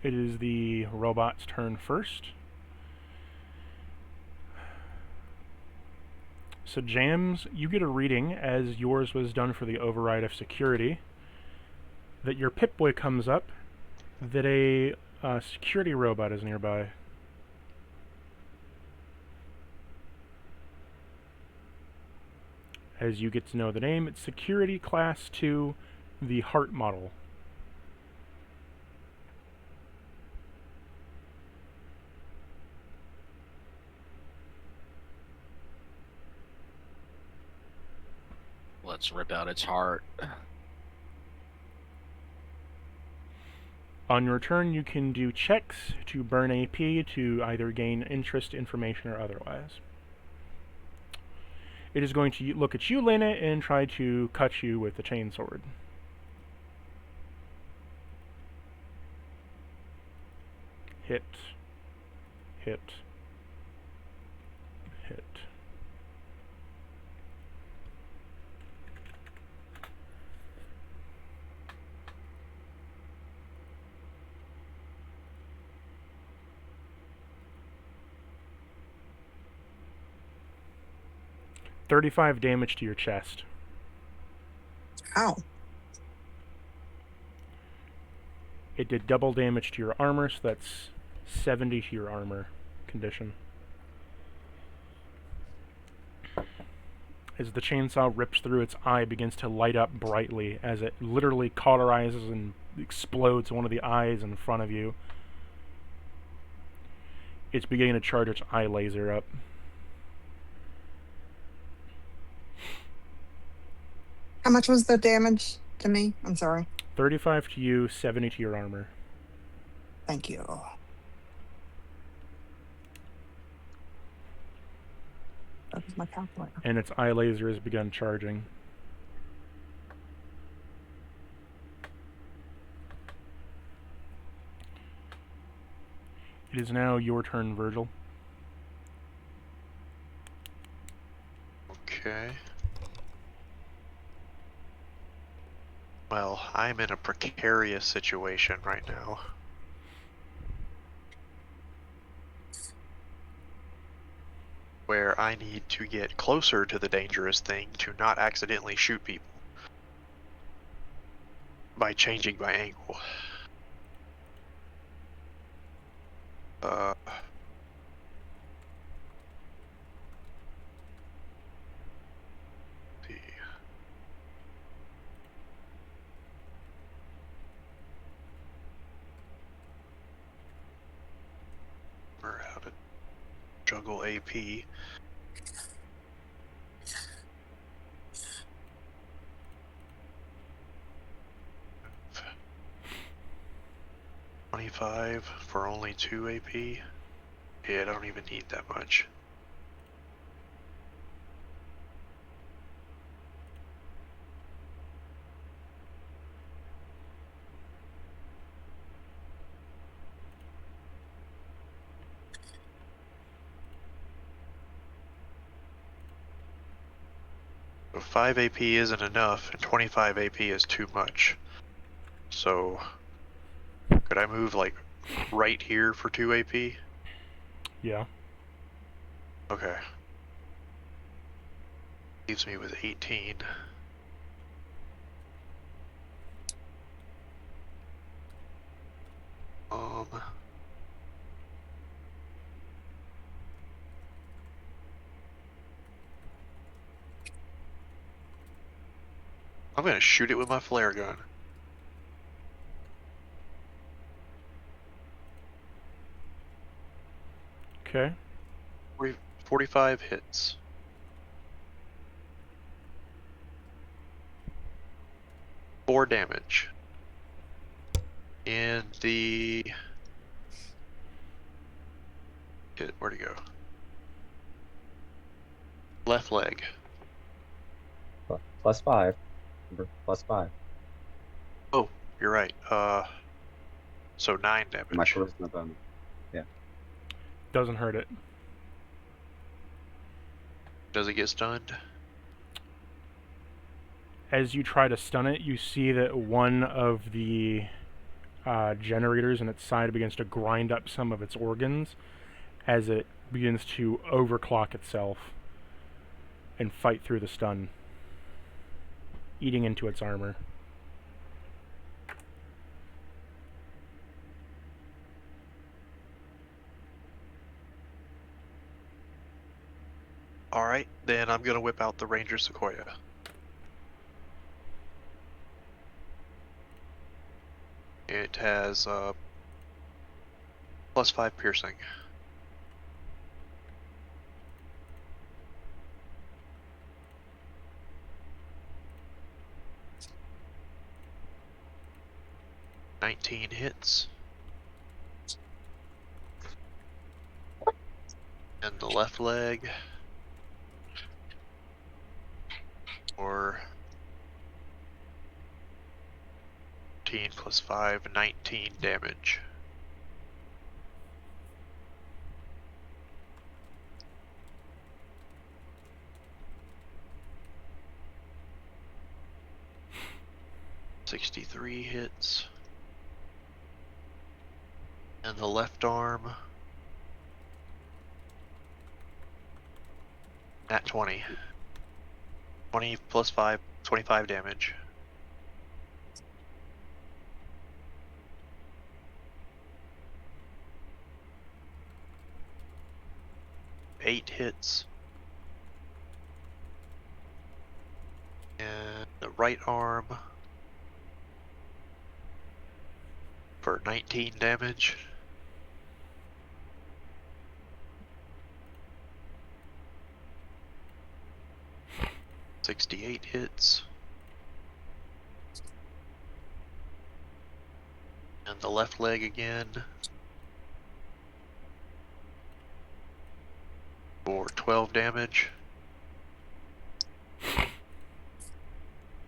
It is the robot's turn first. So Jams, you get a reading, as yours was done for the override of security, that your Pip-Boy comes up, that a security robot is nearby. As you get to know the name, it's Security Class 2, the Heart model. Let's rip out its heart. On your turn, you can do checks to burn AP to either gain interest, information, or otherwise. It is going to look at you, Lena, and try to cut you with the chainsword. Hit. Hit. Hit. $35 damage to your chest. Ow. It did double damage to your armor, so that's 70 to your armor condition. As the chainsaw rips through, its eye begins to light up brightly as it literally cauterizes and explodes one of the eyes in front of you. It's beginning to charge its eye laser up. How much was the damage to me? I'm sorry. 35 to you, 70 to your armor. Thank you. That was my calculator. And its eye laser has begun charging. It is now your turn, Virgil. Okay. Well, I'm in a precarious situation right now. where I need to get closer to the dangerous thing to not accidentally shoot people by changing my angle. See. Or how to juggle AP. $25 for only 2 AP. Yeah, I don't even need that much. So 5 AP isn't enough, and 25 AP is too much. So, could I move like right here for 2 AP? Yeah. Okay. Leaves me with 18. I'm gonna shoot it with my flare gun. Okay. 45 hits. Four damage. And the hit, where'd he go? Left leg. +5. Remember, +5. Oh, you're right. So 9 My damage. charisma bonus. Yeah. Doesn't hurt it. Does it get stunned? As you try to stun it, you see that one of the generators in its side begins to grind up some of its organs as it begins to overclock itself and fight through the stun, eating into its armor. Alright, then I'm gonna whip out the Ranger Sequoia. It has +5 piercing. $19 hits. And the left leg. Or 15 + 5, 19 damage. $63 hits. And the left arm. Nat 20. 20 + 5, 25 damage. Eight hits. And the right arm for 19 damage. $68 hits. And the left leg again for 12 damage.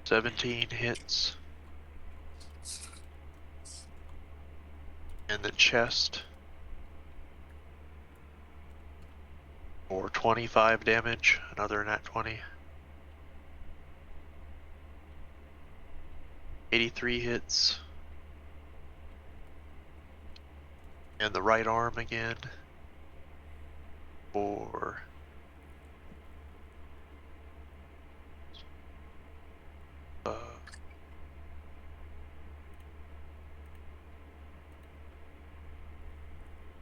17 hits. And the chest for 25 damage, another nat 20. 83 hits. And the right arm again for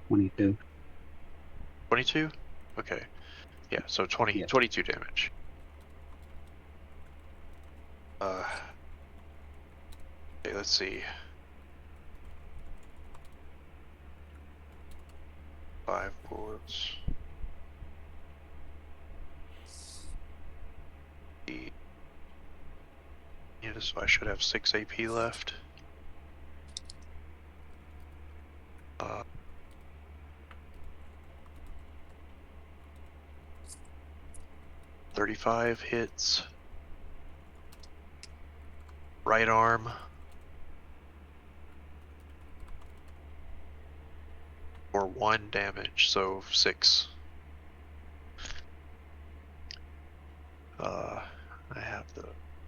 22. 22? Okay. Yeah, so 20, Yeah. 22 damage. Okay, let's see. 5 bullets. Yeah, so I should have 6 AP left. 35 hits. Right arm. For 1 damage, so 6. I have the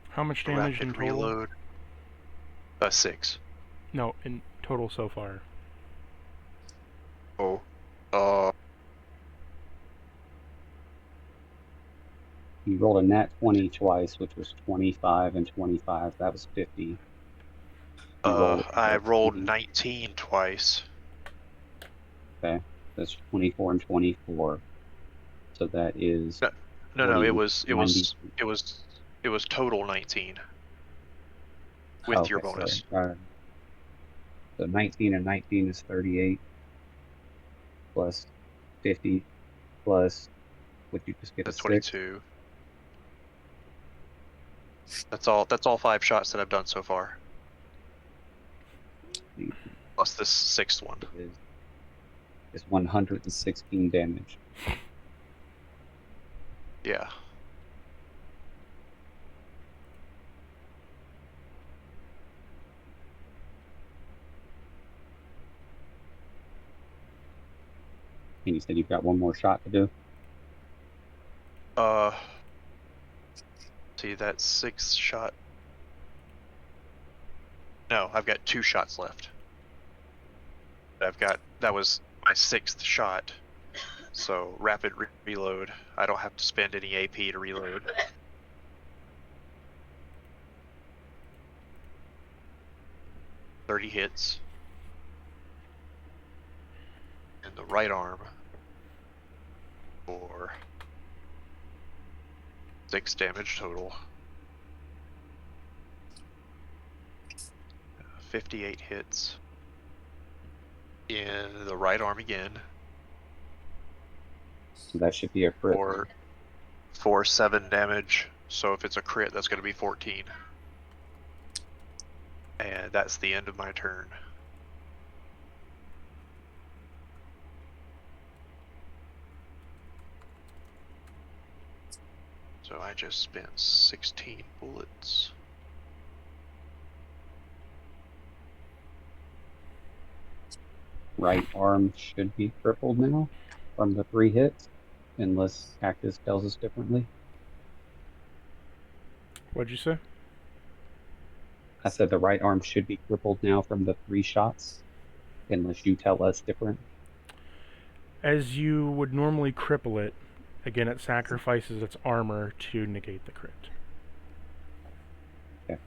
How much damage rapid in total? reload. 6. No, in total so far. Oh. You rolled a nat 20 twice, which was 25 and 25. That was 50. You rolled I rolled 20. 19 twice. Okay, that's 24 and 24. So that is No, 40, it was 90. total 19 with Oh, your okay, bonus. sorry. So 19 and 19 is 38 plus 50 plus, would you just get a That's 6? 22. That's all 5 shots that I've done so far. Plus this 6th one. Is 116 damage. Yeah. And you said you've got one more shot to do? See that 6th shot? No, I've got 2 shots left. That was my 6th shot. So rapid reload. I don't have to spend any AP to reload. $30 hits. And the right arm for 6 damage total. 58 hits. In the right arm again. So that should be a crit. For 7 damage. So if it's a crit, that's going to be 14. And that's the end of my turn. So I just spent 16 bullets. Right arm should be crippled now from the 3 hits, unless Cactus tells us differently. What'd you say? I said the right arm should be crippled now from the 3 shots, unless you tell us different. As you would normally cripple it, again it sacrifices its armor to negate the crit. Okay.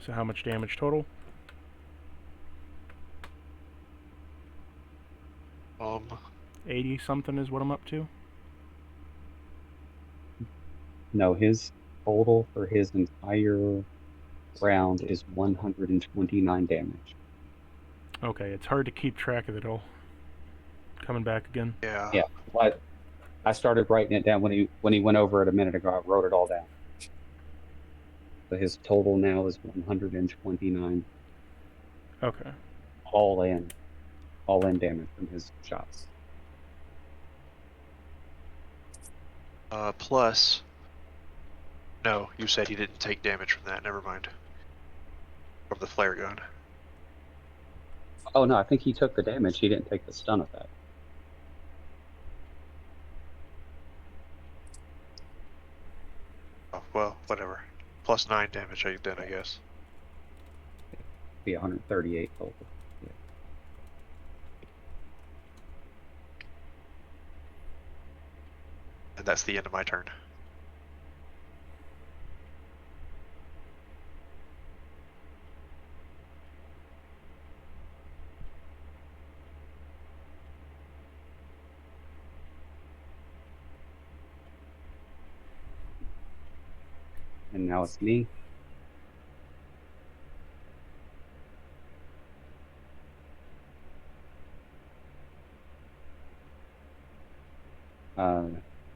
So how much damage total? Um, 80 something is what I'm up to. No, his total for his entire round is 129 damage. Okay, it's hard to keep track of it all. Coming back again. yeah. Yeah, but I started writing it down when he went over it a minute ago. I wrote it all down. So his total now is 129. Okay. All in damage from his shots. Plus. No, you said he didn't take damage from that. Never mind. From the flare gun. Oh no, I think he took the damage. He didn't take the stun effect. Oh, well, whatever. Plus 9 damage then, I guess. Be 138 total. Yeah. And that's the end of my turn. And now it's me.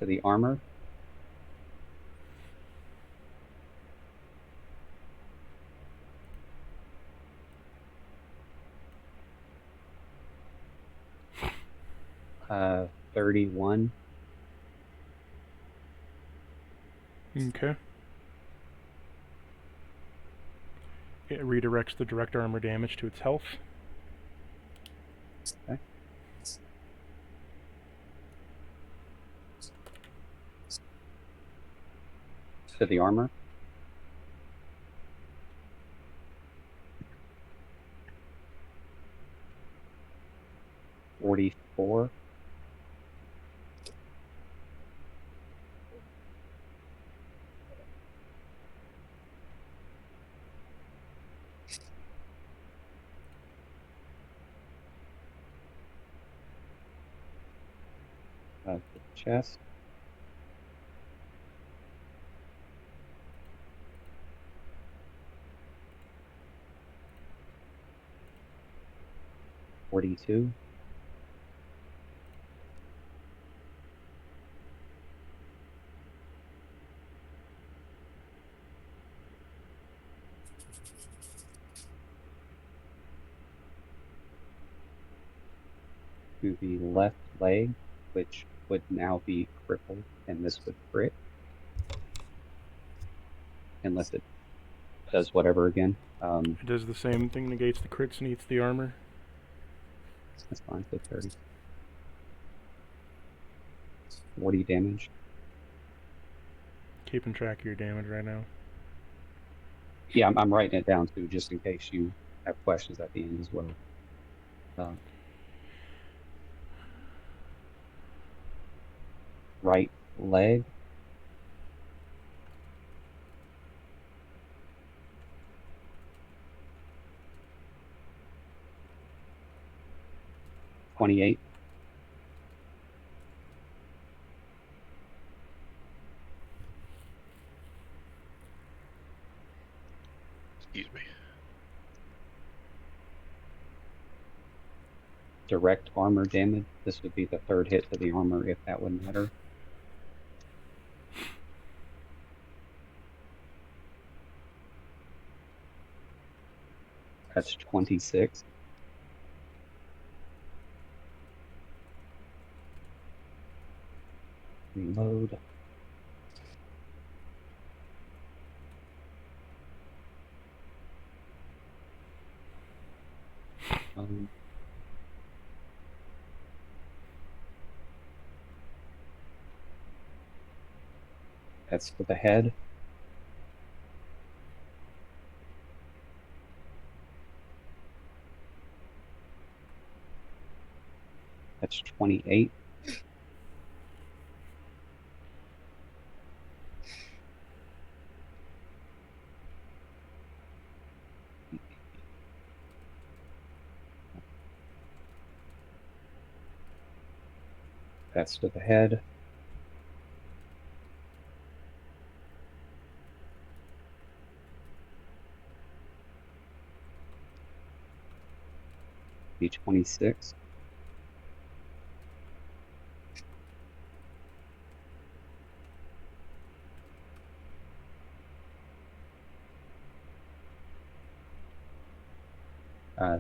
To the armor. Uh, 31. Okay. It redirects the direct armor damage to its health. Okay. To the armor. $44. To the chest. $42. To the left leg, which would now be crippled, and this would crit. Unless it does whatever again. It does the same thing, negates the crits and eats the armor. That's fine, so 30. 40 damage. Keeping track of your damage right now. Yeah, I'm writing it down too, just in case you have questions at the end as well. Right leg. $28. Excuse me. Direct armor damage. This would be the third hit to the armor if that would matter. That's 26. Reload. That's for the head. That's 28. That's to the head. Be 26.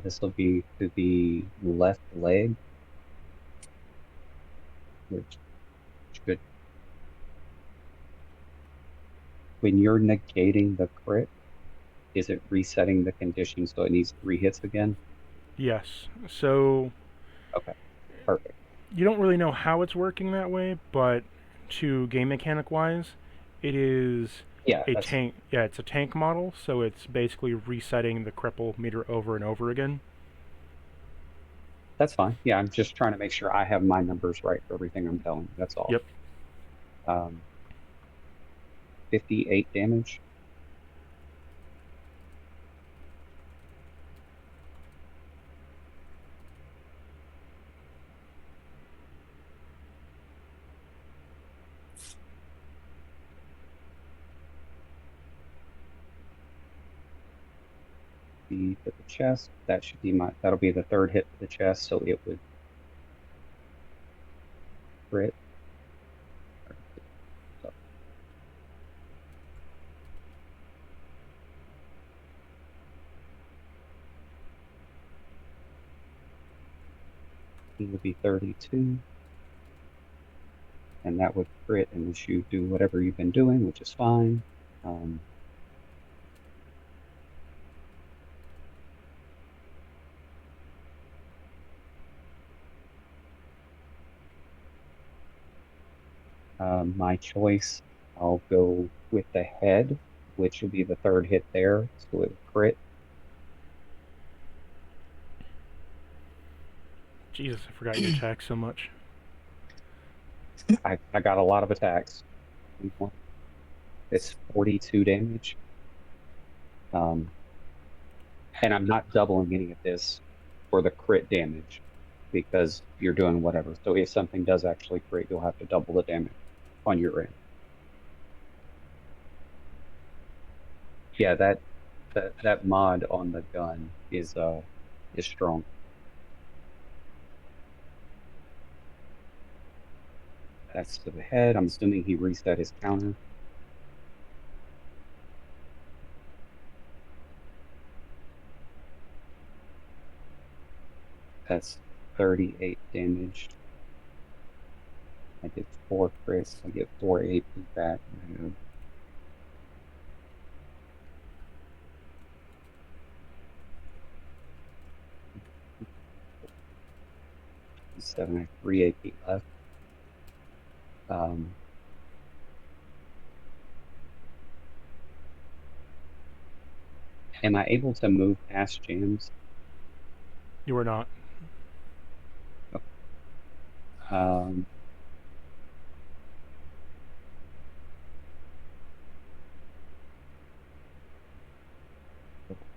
This will be to the left leg, which should. When you're negating the crit, is it resetting the condition so it needs 3 hits again? Yes. So Okay, perfect. you don't really know how it's working that way, but to game mechanic wise, it is Yeah, a tank. Yeah, it's a tank model, so it's basically resetting the cripple meter over and over again. that's fine. Yeah, I'm just trying to make sure I have my numbers right for everything I'm telling you. That's all. Yep. 58 damage. be to the chest. That should be that'll be the third hit to the chest, so it would crit. He would be 32. And that would crit unless you do whatever you've been doing, which is fine. My choice, I'll go with the head, which will be the third hit there, so it would crit. Jesus, I forgot you attack so much. I got a lot of attacks. It's 42 damage. And I'm not doubling any of this for the crit damage because you're doing whatever. So if something does actually crit, you'll have to double the damage on your end. Yeah, that mod on the gun is strong. That's to the head. I'm assuming he reset his counter. That's 38 damage. I did 4 crits. I get 4 AP back. 7, I have 3 AP left. Am I able to move past jams? You are not. Okay.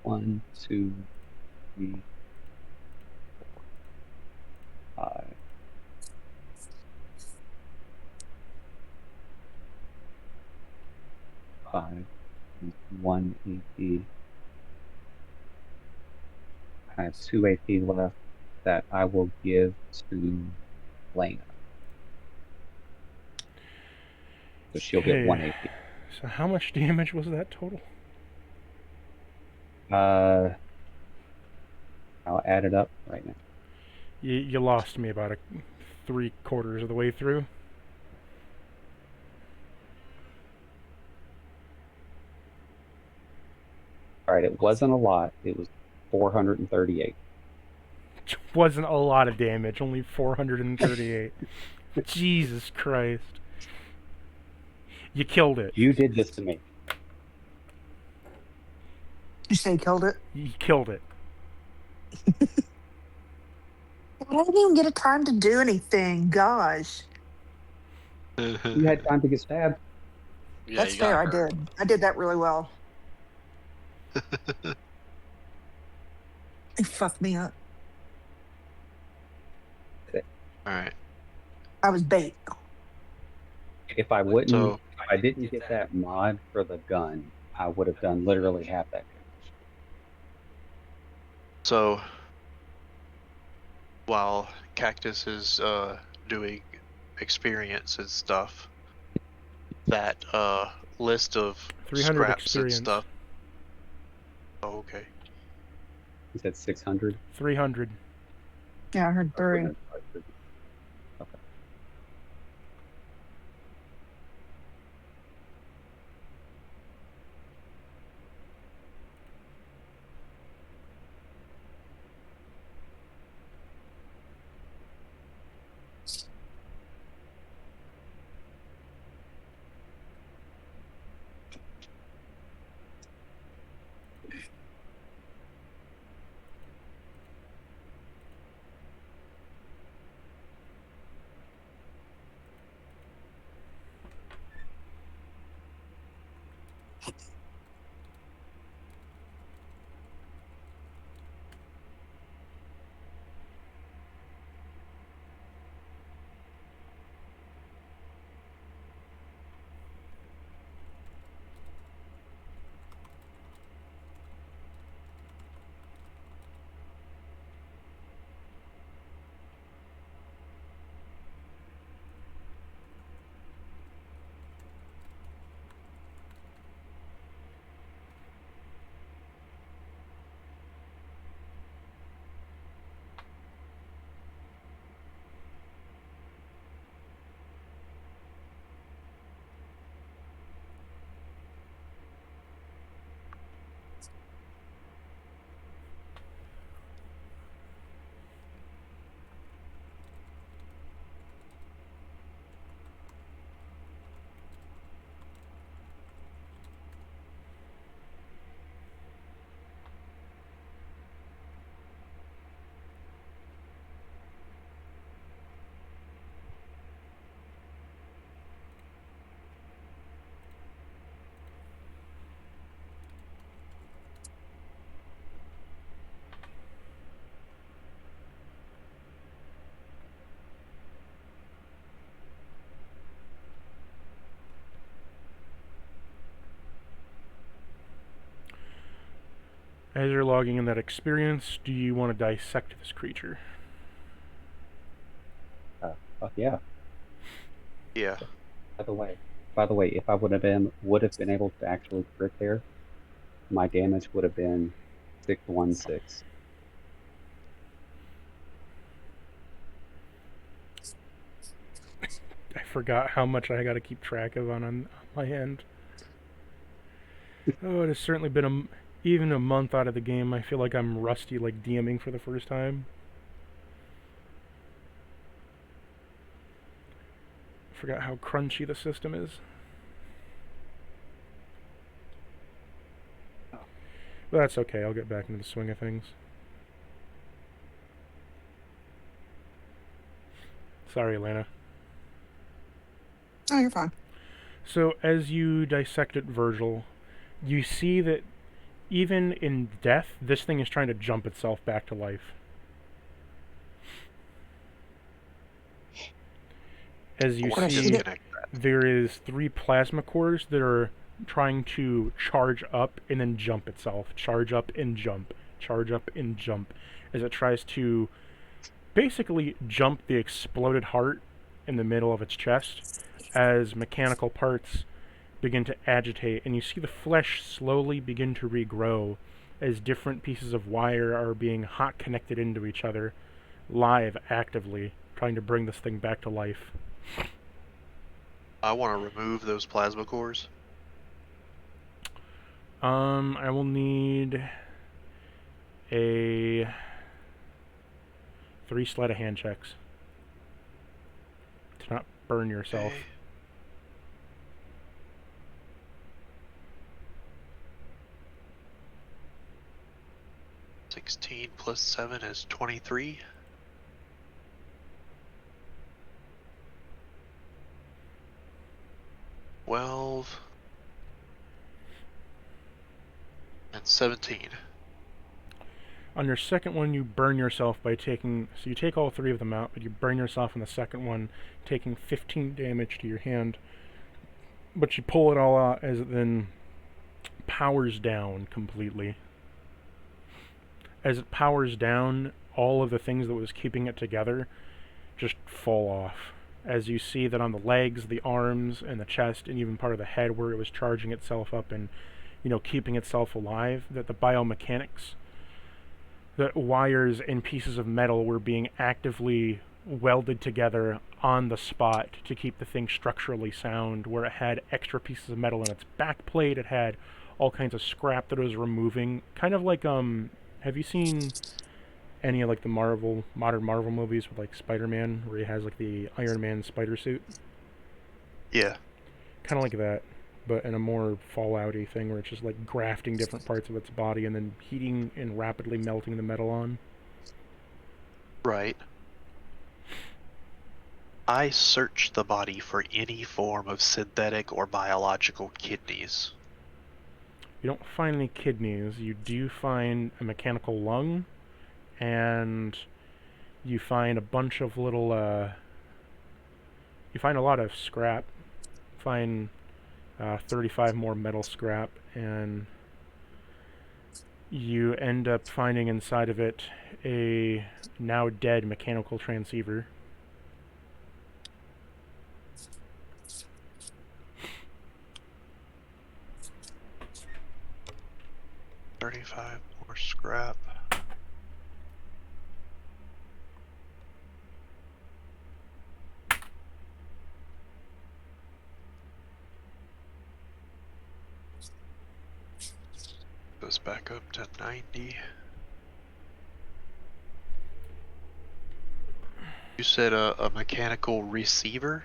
1, 2, 3, 4, 5. 5, 1 AP. I have 2 AP left that I will give to Lena. So she'll get 1 AP. So how much damage was that total? I'll add it up right now. You lost me about 3/4 of the way through. All right, it wasn't a lot. It was 438. Wasn't a lot of damage, only 438. Jesus Christ. You killed it. You did this to me. You say killed it? You killed it. I didn't even get a time to do anything. Gosh. You had time to get stabbed. Yeah, That's you got fair. I hurt. did. I did that really well. It fucked me up. All right. I was bait. If I wouldn't, So if I didn't get that mod for the gun, I would have done literally half that damage. So while Cactus is doing experience and stuff, that list of 300 scraps experience. and stuff. Oh, okay. You said 600. 300. Yeah, I heard 3. Okay. As you're logging in that experience, do you want to dissect this creature? Fuck yeah. Yeah. By the way, if I would have been able to actually crit there, my damage would have been 616. I forgot how much I got to keep track of on my end. Oh, it has certainly been even a month out of the game. I feel like I'm rusty, like DMing for the first time. Forgot how crunchy the system is. But that's okay, I'll get back into the swing of things. Sorry, Elena. Oh, you're fine. So, as you dissected Virgil, you see that even in death, this thing is trying to jump itself back to life. As you I wanna see, disconnect that. there is 3 plasma cores that are trying to charge up and then jump itself. Charge up and jump. Charge up and jump. As it tries to basically jump the exploded heart in the middle of its chest as mechanical parts begin to agitate, and you see the flesh slowly begin to regrow as different pieces of wire are being hot connected into each other, live, actively, trying to bring this thing back to life. I want to remove those plasma cores. I will need a 3 sleight of hand checks to not burn yourself. Okay. (16 plus 7 is 23. (12 and 17. On your second one, you burn yourself by taking... So you take all 3 of them out, but you burn yourself on the second one, taking 15 damage to your hand. But you pull it all out as it then powers down completely. As it powers down, all of the things that was keeping it together just fall off. As you see that on the legs, the arms, and the chest, and even part of the head where it was charging itself up and, keeping itself alive, that the biomechanics, the wires and pieces of metal were being actively welded together on the spot to keep the thing structurally sound, where it had extra pieces of metal in its back plate, it had all kinds of scrap that it was removing. Kind of like, have you seen any of, like, the modern Marvel movies with, like, Spider-Man, where he has, like, the Iron Man spider suit? Yeah. Kind of like that, but in a more Fallout-y thing, where it's just, like, grafting different parts of its body and then heating and rapidly melting the metal on. Right. I searched the body for any form of synthetic or biological kidneys. You don't find any kidneys. You do find a mechanical lung, and you find a bunch of little, you find a lot of scrap. Find 35 more metal scrap, and you end up finding inside of it a now dead mechanical transceiver. (35 more scrap. Goes back up to 90. You said a mechanical receiver?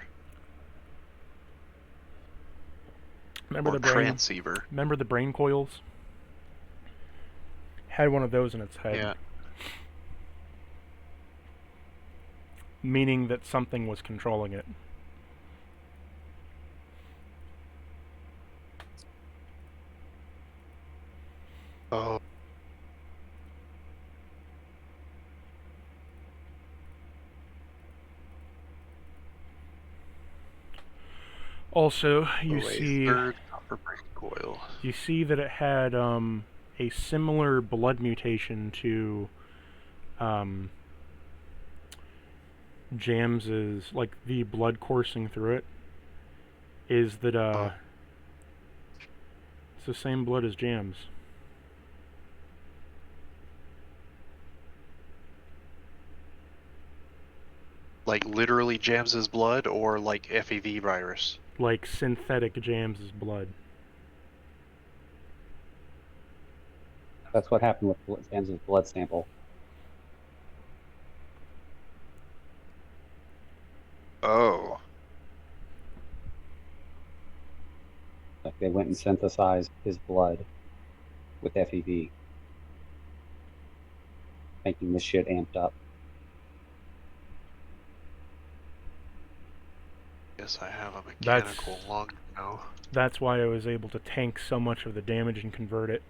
Remember Or the brain? transceiver? Remember the brain coils? Had one of those in its head. Yeah. Meaning that something was controlling it. Oh. Also, you Oh, wait, see... third copper brain coil. You see that it had a similar blood mutation to Jams's, like the blood coursing through it, is that it's the same blood as Jams. Like literally Jams's blood, or like FEV virus? Like synthetic Jams's blood. That's what happened with James's blood sample. Oh. Like they went and synthesized his blood with FEV, making this shit amped up. Guess I have a mechanical lung now. That's why I was able to tank so much of the damage and convert it.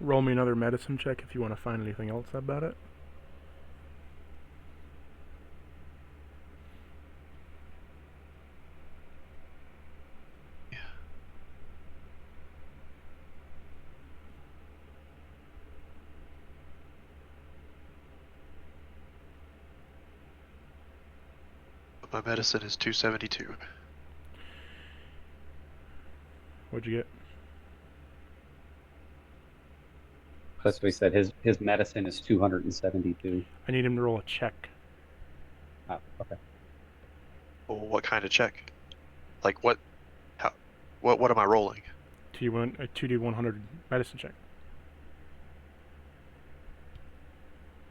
Roll me another medicine check if you want to find anything else about it. My medicine is 272. What'd you get? That's what he said. His medicine is 272. I need him to roll a check. Oh, okay. Well, what kind of check? Like what? How? What am I rolling? A 2d100 medicine check.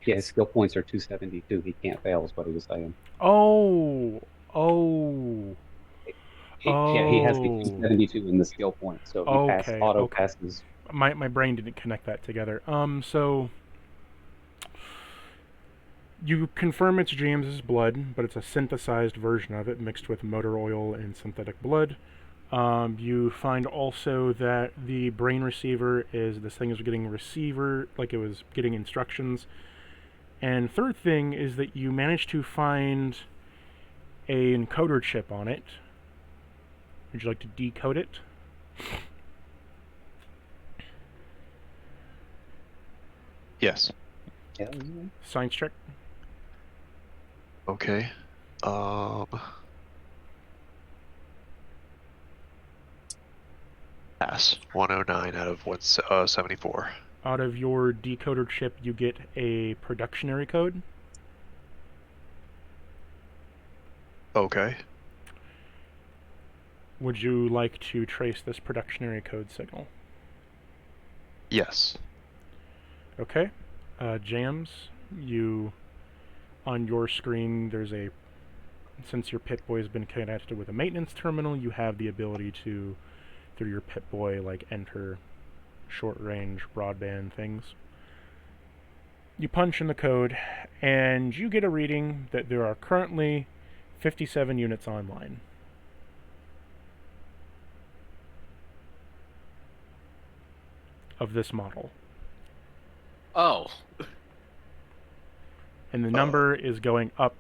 Yeah, his skill points are 272. He can't fail, is what he was saying. Oh. Yeah, he has the 272 in the skill point, so he auto passes. My brain didn't connect that together. So you confirm it's James's blood, but it's a synthesized version of it mixed with motor oil and synthetic blood. You find also that the brain receiver is this thing is getting receiver, like it was getting instructions. And third thing is that you managed to find a encoder chip on it. Would you like to decode it? Yes. Yeah. Science check. Okay. Pass. 109 out of 174. Out of your decoder chip, you get a productionary code. Okay. Would you like to trace this productionary code signal? Yes. Okay. Jams, on your screen, since your Pip-Boy has been connected with a maintenance terminal, you have the ability to, through your Pip-Boy, enter short-range broadband things. You punch in the code, and you get a reading that there are currently 57 units online. Of this model. Oh. And the number is going up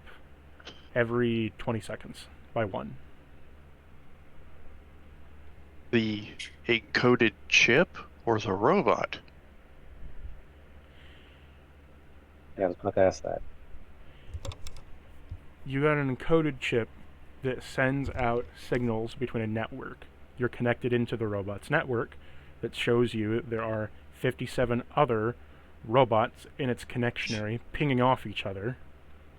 every 20 seconds by 1. The encoded chip or the robot? Yeah, I was about to ask that. You got an encoded chip that sends out signals between a network. You're connected into the robot's network that shows you that there are 57 other robots in its connectionary pinging off each other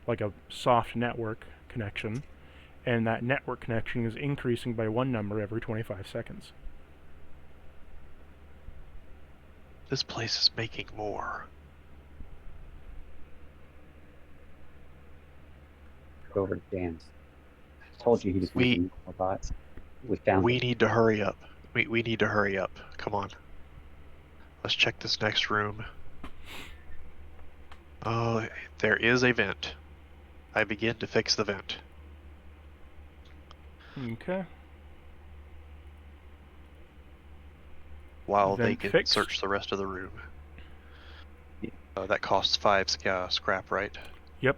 like a soft network connection, and that network connection is increasing by 1 number every 25 seconds. This place is making more. Go over to Dan's. I told you he was making robots. We need to hurry up. We need to hurry up. Come on. Let's check this next room. Oh, there is a vent. I begin to fix the vent. Okay. While they Vent can fixed. search the rest of the room. Yeah. That costs 5 scrap, right? Yep.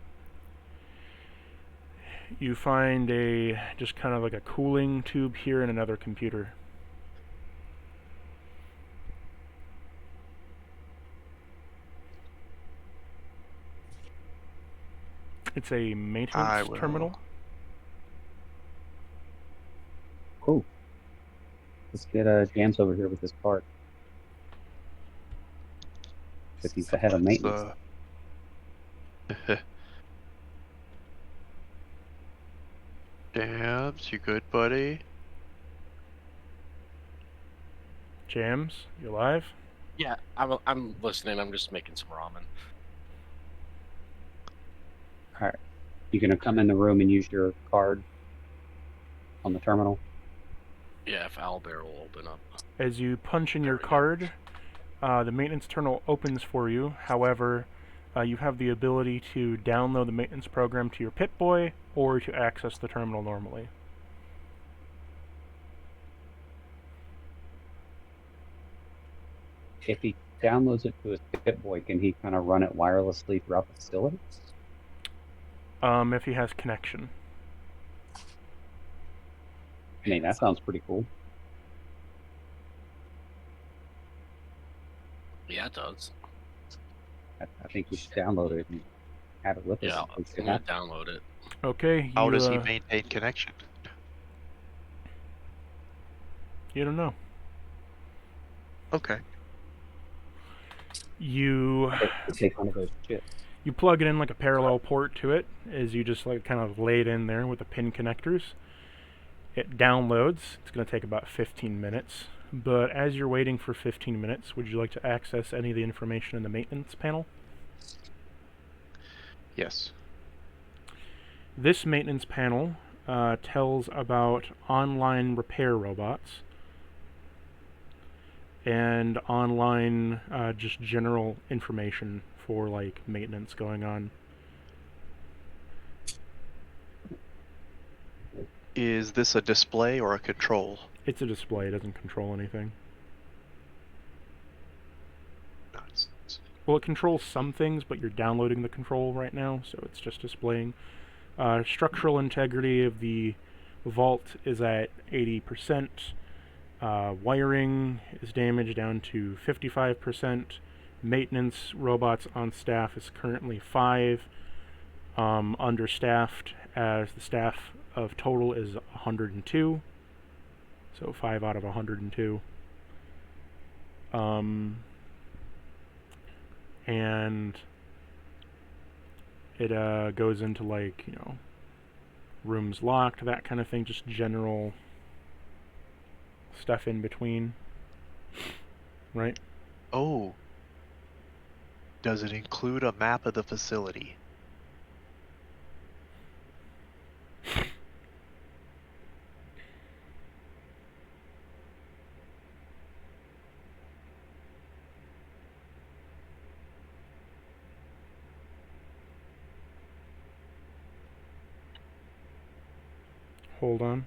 You find a just kind of like a cooling tube here and another computer. It's a I maintenance will. terminal. Cool. Let's get Jams over here with this cart. Because he's the head of maintenance. Jams, you good, buddy? Jams, you alive? Yeah, I'm listening. I'm just making some ramen. All right. You gonna come in the room and use your card on the terminal? Yeah, if Owlbear will open up. As you punch in There your we go. card, the maintenance terminal opens for you. However, you have the ability to download the maintenance program to your Pip-Boy or to access the terminal normally. If he downloads it to his Pip-Boy, can he kind of run it wirelessly throughout the facility? If he has connection. I mean, that sounds pretty cool. Yeah, it does. I think we should download it and have it with us. Yeah, in case it I'm gonna happens. download it. Okay, How you, does he maintain connection? you don't know. Okay. You Take one of those chips. you plug it in like a parallel port to it as you just like kind of lay it in there with the pin connectors. It downloads. It's going to take about 15 minutes. But as you're waiting for 15 minutes, would you like to access any of the information in the maintenance panel? Yes. This maintenance panel tells about online repair robots and online just general information for like maintenance going on. Is this a display or a control? It's a display, it doesn't control anything. Nice. Well, it controls some things, but you're downloading the control right now, so it's just displaying. Structural integrity of the vault is at 80%. Wiring is damaged down to 55%. Maintenance robots on staff is currently 5. Understaffed, as the staff of total is 102. So 5 out of 102. And it goes into like, rooms locked, that kind of thing, just general stuff in between. Right? Oh. Does it include a map of the facility? Hold on.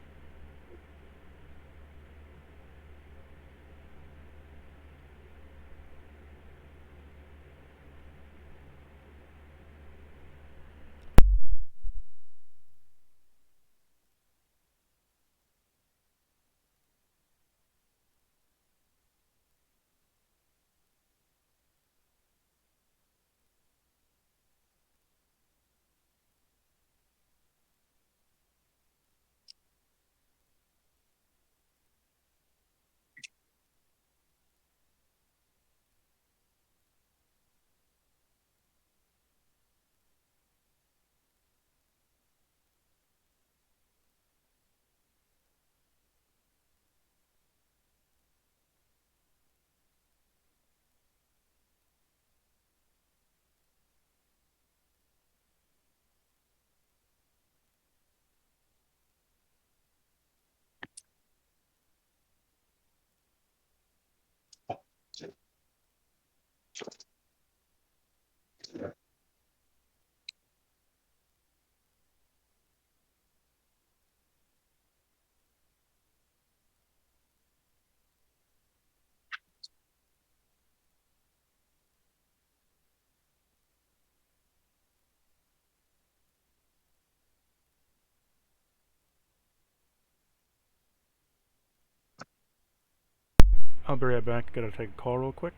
I'll be right back. Gotta take a call real quick.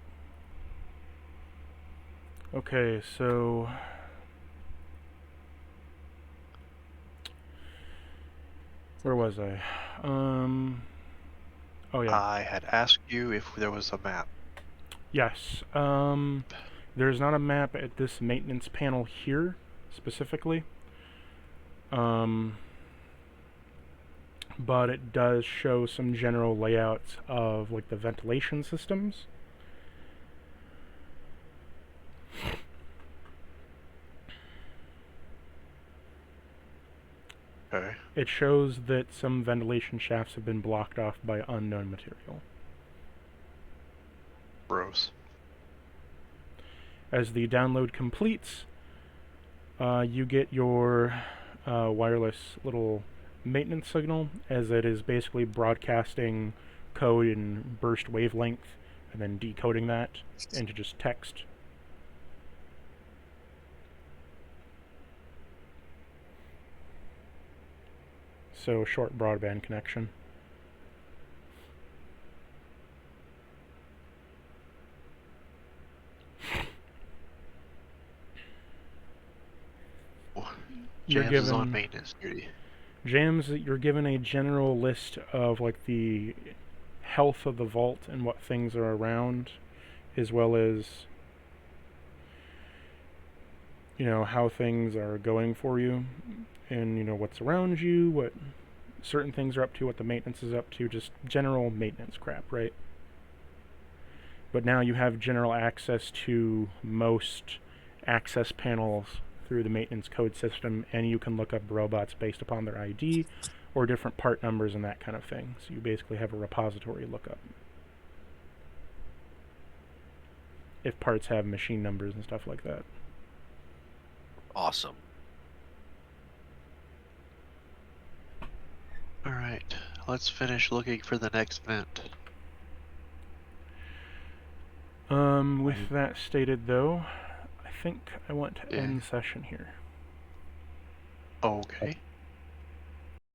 Okay, so where was I? Oh yeah. I had asked you if there was a map. Yes. There's not a map at this maintenance panel here specifically. But it does show some general layouts of like the ventilation systems. Okay. It shows that some ventilation shafts have been blocked off by unknown material. Gross. As the download completes, you get your wireless little maintenance signal, as it is basically broadcasting code in burst wavelength and then decoding that into just text. So short broadband connection. You're Jams is on given maintenance duty. Jams, you're given a general list of like the health of the vault and what things are around, as well as how things are going for you, and what's around you, what certain things are up to, what the maintenance is up to, just general maintenance crap, right? But now you have general access to most access panels through the maintenance code system, and you can look up robots based upon their ID or different part numbers and that kind of thing. So you basically have a repository lookup. If parts have machine numbers and stuff like that. Awesome. Alright, let's finish looking for the next vent. With that stated though, I think I want to Yeah. end session here. Okay.